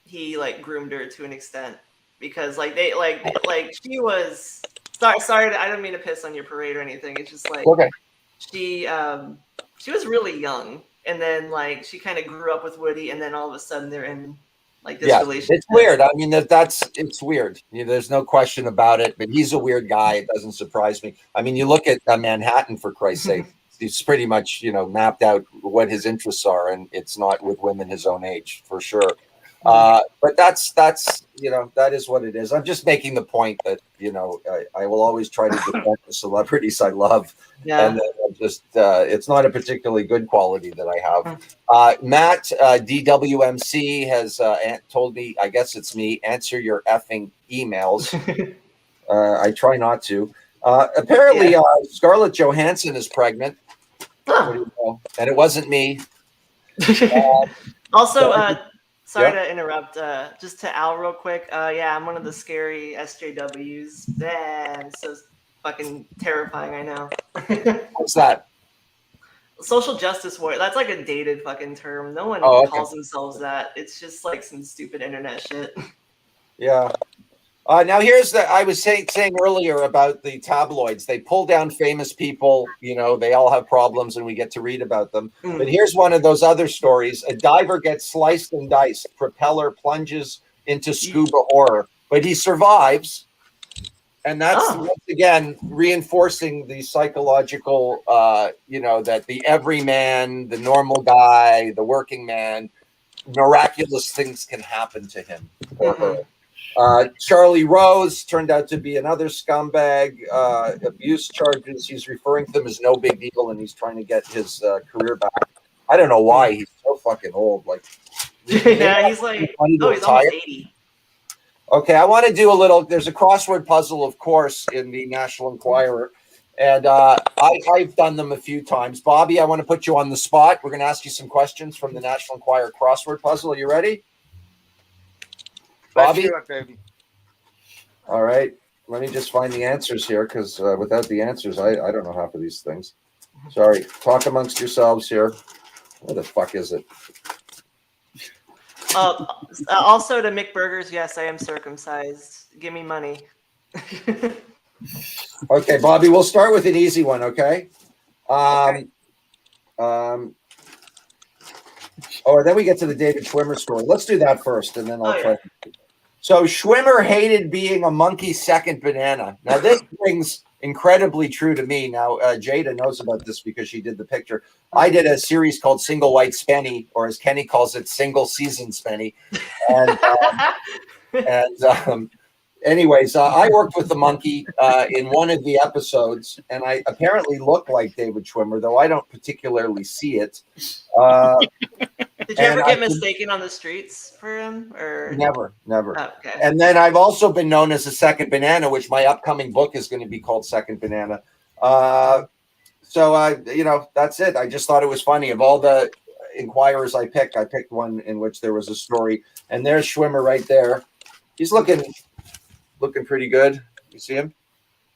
he like groomed her to an extent because like they like she was sorry I don't mean to piss on your parade or anything. It's just like okay. She was really young, and then like she kind of grew up with Woody, and then all of a sudden they're in like this relationship. It's weird. I mean it's weird. There's no question about it. But he's a weird guy. It doesn't surprise me. I mean, you look at Manhattan, for Christ's sake. He's pretty much mapped out what his interests are, and it's not with women his own age for sure. But that's that is what it is. I'm just making the point that I will always try to defend the celebrities I love, and just it's not a particularly good quality that I have. Matt DWMC has told me, I guess it's me, answer your effing emails. I try not to. Apparently, Scarlett Johansson is pregnant. What do you know? know, and it wasn't me. Also, sorry Yeah. to interrupt. Just to Al real quick. Yeah, I'm one of the scary SJWs. Man, so fucking terrifying. I know. What's that? Social justice warrior. That's like a dated fucking term. No one Oh, okay. calls themselves that. It's just like some stupid internet shit. Yeah. Now here's I was saying earlier about the tabloids. They pull down famous people, you know, they all have problems and we get to read about them. But here's one of those other stories. A diver gets sliced and diced, propeller plunges into scuba horror, but he survives. And that's once again reinforcing the psychological, you know, that the everyman, the normal guy, the working man, miraculous things can happen to him or her. Charlie Rose turned out to be another scumbag. Abuse charges. He's referring to them as no big deal, and he's trying to get his career back. I don't know why he's so fucking old. Like, yeah, he's like, he's almost 80. Okay, I want to do a little. There's a crossword puzzle, of course, in the National Enquirer, and I've done them a few times. Bobby, I want to put you on the spot. We're going to ask you some questions from the National Enquirer crossword puzzle. Are you ready? Bobby? Let's do it, baby. All right. Let me just find the answers here, because without the answers, I don't know half of these things. Sorry. Talk amongst yourselves here. Where the fuck is it? Also to Mick Burgers, yes, I am circumcised. Give me money. Okay, Bobby, we'll start with an easy one, okay? Okay. Oh, then we get to the David Schwimmer story. Let's do that first, and then I'll try. Yeah. So Schwimmer hated being a monkey's second banana. Now, this rings incredibly true to me. Now, Jada knows about this because she did the picture. I did a series called Single White Spenny, or as Kenny calls it, Single Season Spenny. And anyways, I worked with the monkey in one of the episodes, and I apparently look like David Schwimmer, though I don't particularly see it. Did you ever get mistaken on the streets for him? Or Never. Oh, okay. And then I've also been known as a second banana, which my upcoming book is going to be called Second Banana. So you know, that's it. I just thought it was funny. Of all the Enquirers I picked one in which there was a story. And there's Schwimmer right there. He's looking pretty good. You see him?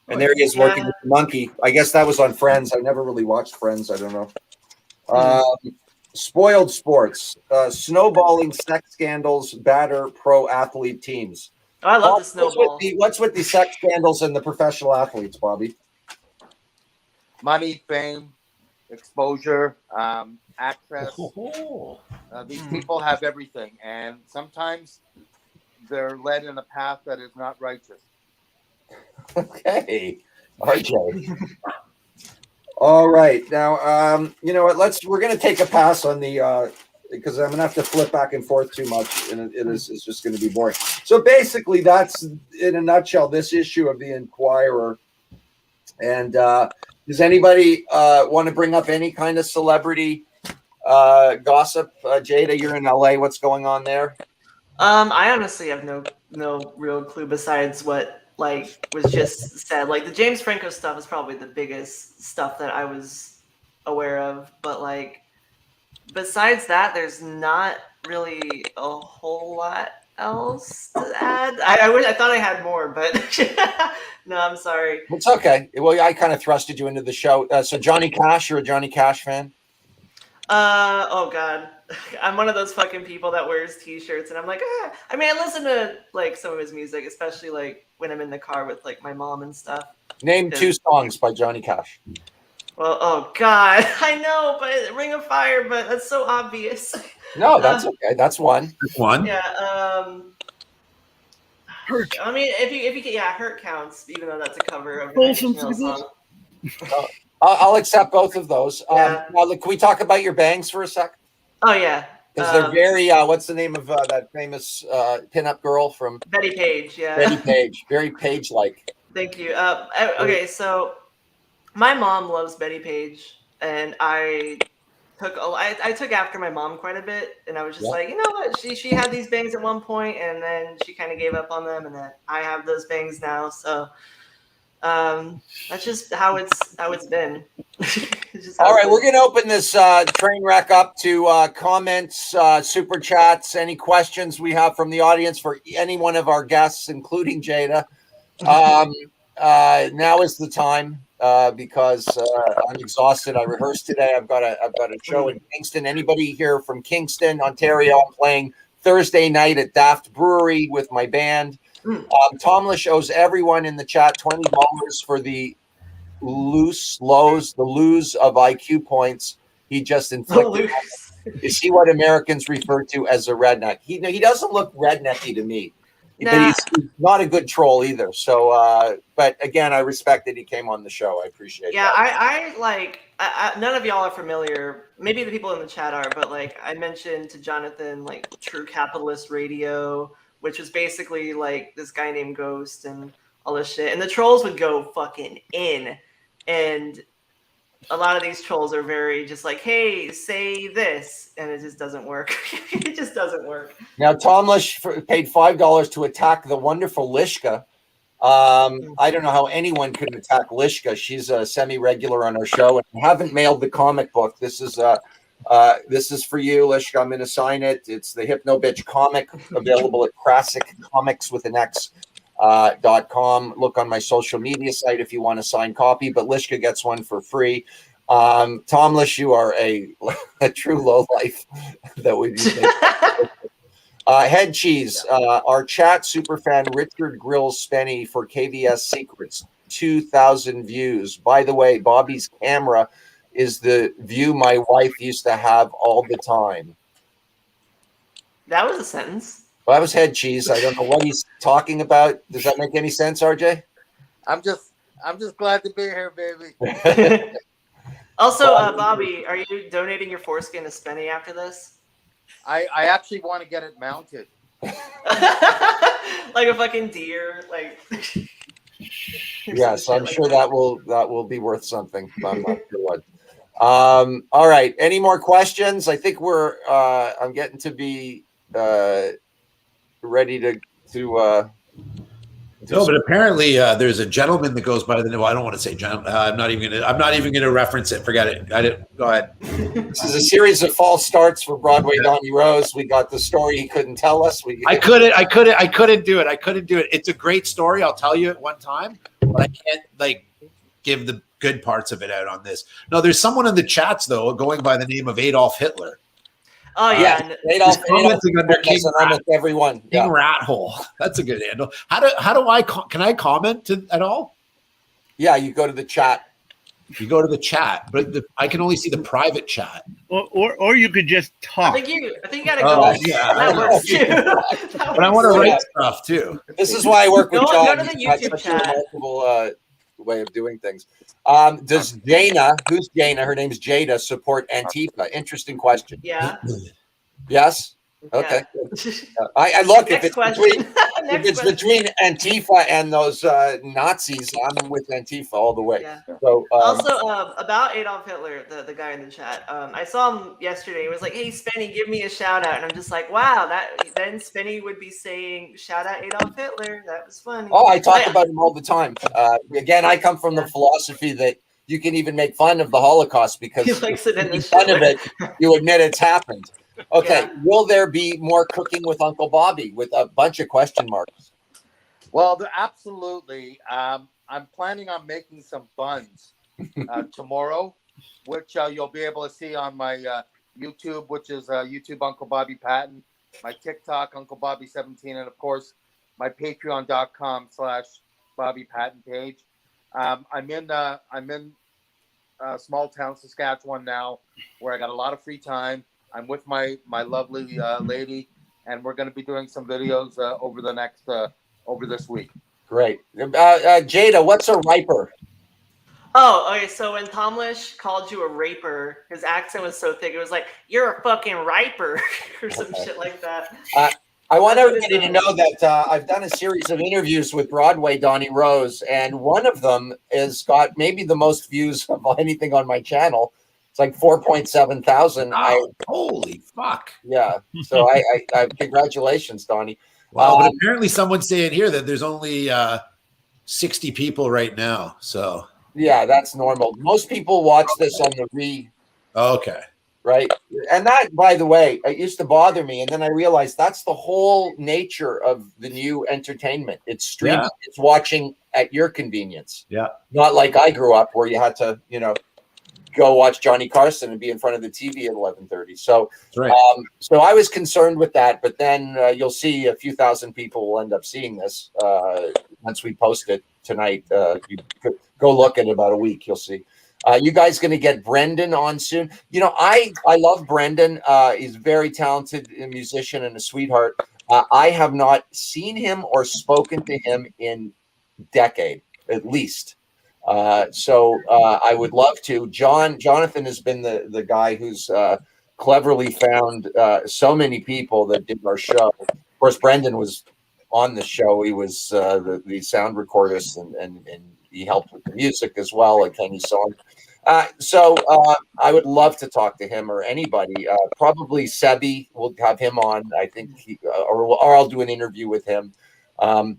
And there he is working with the monkey. I guess that was on Friends. I never really watched Friends. I don't know. Spoiled sports, snowballing, sex scandals, batter pro athlete teams. Oh, I love the snowball. What's with the sex scandals and the professional athletes, Bobby? Money, fame, exposure, access. These people have everything, and sometimes they're led in a path that is not righteous. Okay, RJ. All right, now you know what? We're going to take a pass on the because I'm going to have to flip back and forth too much, and it's just going to be boring. So basically, that's in a nutshell this issue of the Enquirer. And does anybody want to bring up any kind of celebrity gossip? Jada, you're in LA. What's going on there? I honestly have no real clue besides what was just said. Like the James Franco stuff is probably the biggest stuff that I was aware of, but besides that, there's not really a whole lot else to add. I thought I had more, but no, I'm sorry. It's okay. Well, I kind of thrusted you into the show. So Johnny Cash, you're a Johnny Cash fan? Oh God, I'm one of those fucking people that wears T-shirts, and I'm like, I mean, I listen to some of his music, especially when I'm in the car with my mom and stuff. Name 2 songs by Johnny Cash. Well, oh God, I know, but Ring of Fire, but that's so obvious. No, that's okay. That's one. One. Yeah. Hurt. I mean, if you Hurt counts, even though that's a cover of a Nine Inch Nails song. I'll accept both of those. Yeah. Now, can we talk about your bangs for a sec? Oh yeah. Because they're very. What's the name of that famous pinup girl from Betty Page? Yeah. Betty Page. Very Page-like. Thank you. Okay, so my mom loves Betty Page, and I took after my mom quite a bit, and I was just like, you know what? She had these bangs at one point, and then she kind of gave up on them, and then I have those bangs now. So that's just how it's been. All right, we're going to open this train wreck up to comments, super chats, any questions we have from the audience for any one of our guests, including Jada. Now is the time because I'm exhausted. I rehearsed today. I've got a show in Kingston. Anybody here from Kingston, Ontario? I'm playing Thursday night at Daft Brewery with my band. Tomlish owes everyone in the chat $20 for the lose of IQ points he just inflicted. Is he what Americans refer to as a redneck? He doesn't look rednecky to me, but he's not a good troll either. So, but again, I respect that he came on the show. I appreciate it. Yeah, I like. None of y'all are familiar. Maybe the people in the chat are, but like I mentioned to Jonathan, like True Capitalist Radio, which was basically like this guy named Ghost and all this shit, and the trolls would go fucking in, and a lot of these trolls are very just like, hey, say this, and it just doesn't work. It just doesn't work. Now, Tomlish paid $5 to attack the wonderful Lishka. I don't know how anyone could attack Lishka. She's a semi-regular on our show, and I haven't mailed the comic book. This is for you, Lishka. I'm going to sign it. It's the Hypno Bitch comic, available at Classic Comics with an X. .com. Look on my social media site if you want a signed copy, but Lishka gets one for free. Tomlish, you are a true lowlife that would be Head Cheese, our chat superfan Richard grills Spenny for KVS Secrets, 2,000 views. By the way, Bobby's camera is the view my wife used to have all the time. That was a sentence. Well, that was Head Cheese. I don't know what he's talking about. Does that make any sense, RJ? I'm just glad to be here, baby. Also, Bobby, are you donating your foreskin to Spenny after this? I actually want to get it mounted. Like a fucking deer, like. Yes, I'm sure that will be worth something. I'm not sure what. All right. Any more questions? I think we're I'm getting to be ready to no, but apparently there's a gentleman that goes by the name. Well, I don't want to say gentleman. I'm not even gonna reference it. Forget it. Go ahead. This is a series of false starts for Broadway. Donny Rose. We got the story he couldn't tell us. I couldn't do it. It's a great story. I'll tell you at one time, but I can't like give the good parts of it out on this. No, there's someone in the chats though going by the name of Adolf Hitler. Oh yeah, Adolf under King Rat. Everyone. King Rat Hole. That's a good handle. How do I can I comment at all? Yeah, you go to the chat. You go to the chat, but I can only see the private chat. Or you could just talk. I think you gotta go. Yeah, that works too. But I want to write stuff too. This is why I work with John. Go to the YouTube chat. Multiple way of doing things. Does Jana, who's Jana? Her name's Jada, support Antifa? Interesting question. Yeah. Yes. Okay. Yeah. I look if Next it's between Antifa and those Nazis, I'm with Antifa all the way. Yeah. So also about Adolf Hitler, the guy in the chat. I saw him yesterday. He was like, "Hey, Spenny, give me a shout out," and I'm just like, "Wow!" Then Spenny would be saying, "Shout out Adolf Hitler." That was funny. Oh, I talk about him all the time. Again, I come from the philosophy that you can even make fun of the Holocaust because he likes it in the fun of it, you admit it's happened. Okay, yeah. Will there be more cooking with Uncle Bobby with a bunch of question marks? Well, absolutely. I'm planning on making some buns tomorrow, which you'll be able to see on my YouTube, which is YouTube Uncle Bobby Patton, my TikTok Uncle Bobby 17, and of course my Patreon.com/Bobby Patton page. I'm in small town Saskatchewan now, where I got a lot of free time. I'm with my lovely lady, and we're going to be doing some videos over this week. Great. Jada, what's a riper? Oh, okay. So when Tomlish called you a raper, his accent was so thick, it was like, "You're a fucking riper," or some shit like that. I want everybody to know that I've done a series of interviews with Broadway Donny Rose, and one of them has got maybe the most views of anything on my channel. It's like 4.7 thousand. Holy fuck! Yeah. So I congratulations, Donny. Wow. But apparently, someone's saying here that there's only 60 people right now. So Yeah, that's normal. Most people watch this on the Okay. right? And that, by the way, it used to bother me. And then I realized that's the whole nature of the new entertainment. It's streaming, Yeah. it's watching at your convenience. Yeah. Not like I grew up where you had to, go watch Johnny Carson and be in front of the TV at 11:30. So, That's right. so I was concerned with that. But then you'll see a few thousand people will end up seeing this once we post it tonight. You could go look at about a week. You'll see. You guys going to get Brendan on soon? I love Brendan. He's a very talented musician and a sweetheart. I have not seen him or spoken to him in decade, at least. So I would love to. Jonathan has been the guy who's cleverly found so many people that did our show. Of course, Brendan was on the show. He was the sound recordist and he helped with the music as well, like Kenny's song. So I would love to talk to him or anybody. Probably Sebi, we'll have him on. I think or I'll do an interview with him.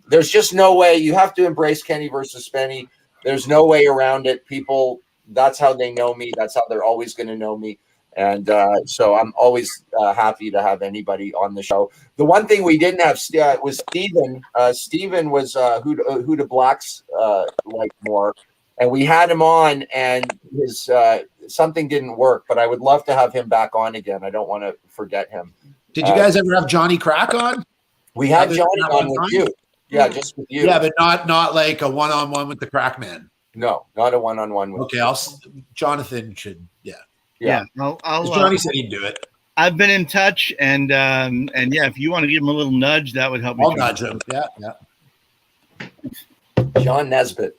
There's just no way. You have to embrace Kenny versus Spenny. There's no way around it. People, that's how they know me. That's how they're always going to know me. And so I'm always happy to have anybody on the show. The one thing we didn't have was Steven. Steven was who the blacks like more. And we had him on and his something didn't work. But I would love to have him back on again. I don't want to forget him. Did you guys ever have Johnny Crack on? We had Johnny on with you. Yeah, just with you. Yeah, but not like a one-on-one with the crack man. No, not a one-on-one with you. Okay, Jonathan should, yeah. I'll Johnny said he'd do it. I've been in touch, and yeah, if you want to give him a little nudge, that would help me. I'll nudge him. Yeah. John Nesbitt.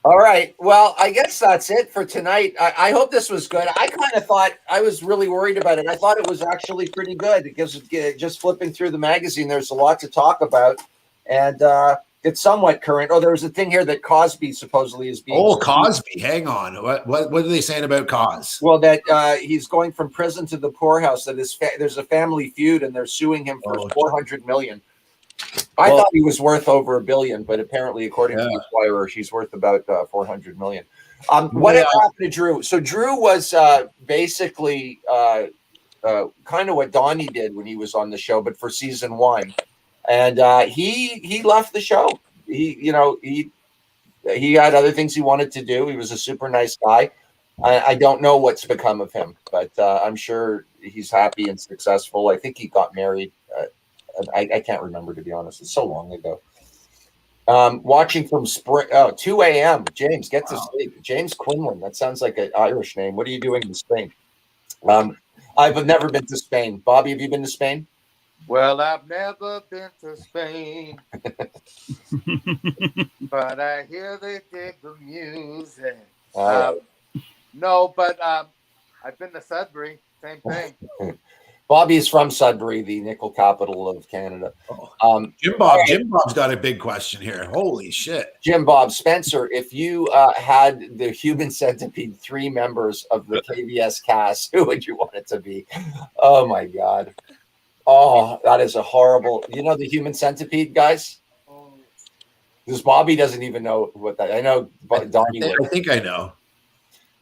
All right. Well, I guess that's it for tonight. I hope this was good. I kind of thought I was really worried about it. I thought it was actually pretty good because just flipping through the magazine, there's a lot to talk about, and it's somewhat current. Oh, there was a thing here that Cosby supposedly is being. Oh, Cosby! Hang on. What are they saying about Cos? Well, that he's going from prison to the poorhouse. That there's a family feud, and they're suing him for $400 million. I thought he was worth over $1 billion, but apparently, according to the Inquirer, she's worth about $400 million. What happened to Drew? So Drew was basically kind of what Donny did when he was on the show, but for season 1, and he left the show. He had other things he wanted to do. He was a super nice guy. I don't know what's become of him, but I'm sure he's happy and successful. I think he got married. I can't remember, to be honest. It's so long ago. Watching from 2 a.m. James, get to sleep. James Quinlan. That sounds like an Irish name. What are you doing in Spain? I've never been to Spain. Bobby, have you been to Spain? Well, I've never been to Spain, but I hear they dig the music. No, but I've been to Sudbury. Same thing. Bobby is from Sudbury, the nickel capital of Canada. Jim Bob's got a big question here. Holy shit. Jim Bob Spencer, if you had the Human Centipede 3 members of the KBS cast, who would you want it to be? Oh my God. Oh, that is a horrible. You know the Human Centipede, guys? Because Bobby doesn't even know what that. I know Donny would. I think I know.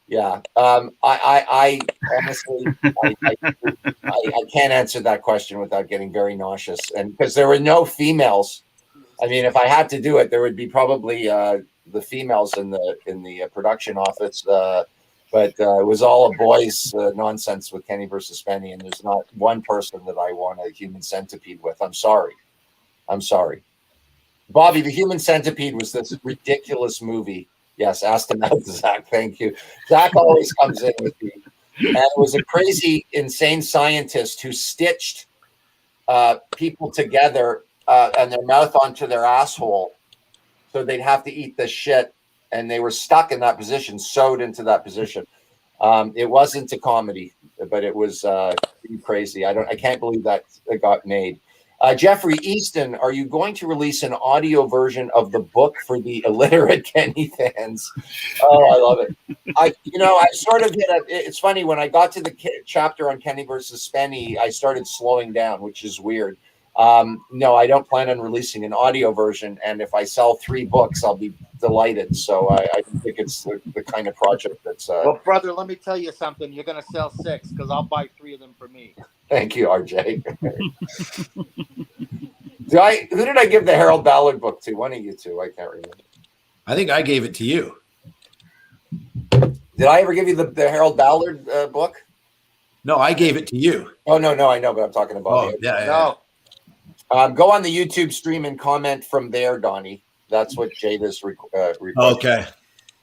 Yeah. I honestly, I can't answer that question without getting very nauseous. And because there were no females. I mean, if I had to do it, there would be probably the females in the production office. But it was all a boys nonsense with Kenny versus Spenny. And there's not one person that I want a Human Centipede with. I'm sorry. Bobby, the Human Centipede was this ridiculous movie. Yes, asked him out, Zach. Thank you. Zach always comes in with me. And it was a crazy, insane scientist who stitched people together and their mouth onto their asshole so they'd have to eat this shit. And they were stuck in that position, sewed into that position. It wasn't a comedy, but it was pretty crazy. I can't believe that it got made. Jeffrey Easton, are you going to release an audio version of the book for the illiterate Kenny fans? Oh, I love it. I sort of it's funny, when I got to the chapter on Kenny versus Spenny, I started slowing down, which is weird. No, I don't plan on releasing an audio version. And if I sell 3 books, I'll be delighted. So I think it's the kind of project that's. Well, brother, let me tell you something. You're going to sell 6 because I'll buy 3 of them for me. Thank you, RJ. Who did I give the Harold Ballard book to? One of you two. I can't remember. I think I gave it to you. Did I ever give you the Harold Ballard book? No, I gave it to you. Oh no, I know, but I'm talking about. Oh, yeah. Go on the YouTube stream and comment from there, Donnie. That's what Jada's requesting. Okay.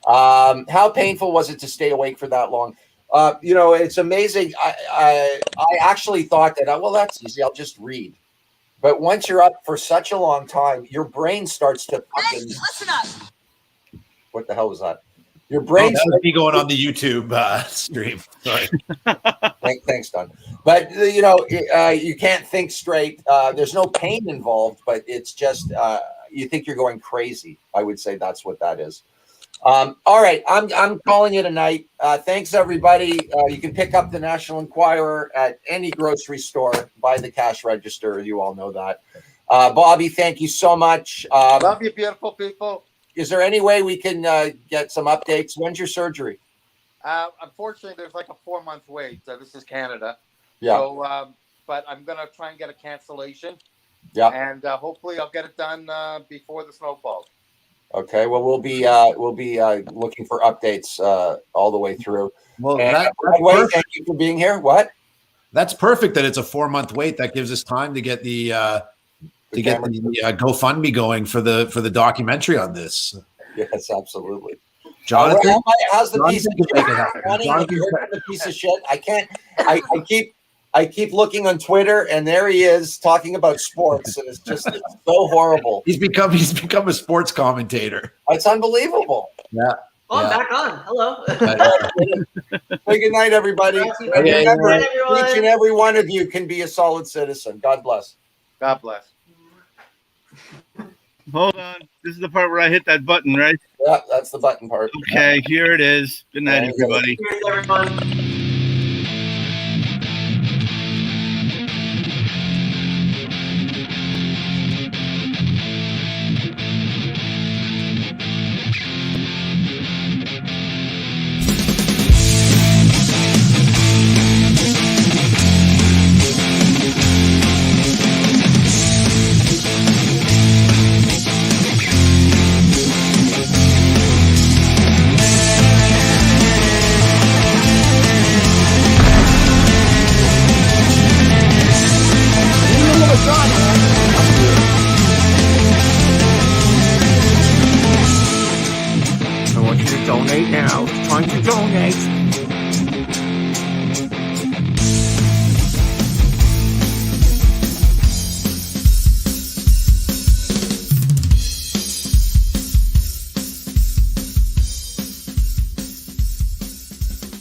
How painful was it to stay awake for that long? It's amazing. I actually thought that, well, that's easy. I'll just read. But once you're up for such a long time, your brain starts to fucking. Listen up. What the hell was that? Your brain. That would be going on the YouTube stream. Sorry. Thanks, Don. But you can't think straight. There's no pain involved, but it's just you think you're going crazy. I would say that's what that is. All right, I'm calling it a night. Thanks, everybody. You can pick up the National Enquirer at any grocery store by the cash register. You all know that. Bobby, thank you so much. Love you, beautiful people. Is there any way we can get some updates? When's your surgery? Unfortunately, there's like a 4-month wait. This is Canada. Yeah. So, but I'm gonna try and get a cancellation. Yeah. And hopefully, I'll get it done before the snow falls. Okay. Well, we'll be looking for updates all the way through. Well, and, that's by the way, perfect. thank you for being here. What? That's perfect that it's a 4-month wait. That gives us time to get the GoFundMe going for the documentary on this. Yes, absolutely. Jonathan, how's the piece of Jonathan, shit? Johnny, have you heard of the piece of shit? I can't. I keep looking on Twitter, and there he is talking about sports, and it's so horrible. He's become a sports commentator. It's unbelievable. Yeah. Oh, I'm back on. Hello. Hey, good night, everybody. Remember, each and every one of you can be a solid citizen. God bless. God bless. Hold on. This is the part where I hit that button, right? Yeah, that's the button part. Okay, here it is. Good night, Yeah, everybody. Cheers, everyone. Son.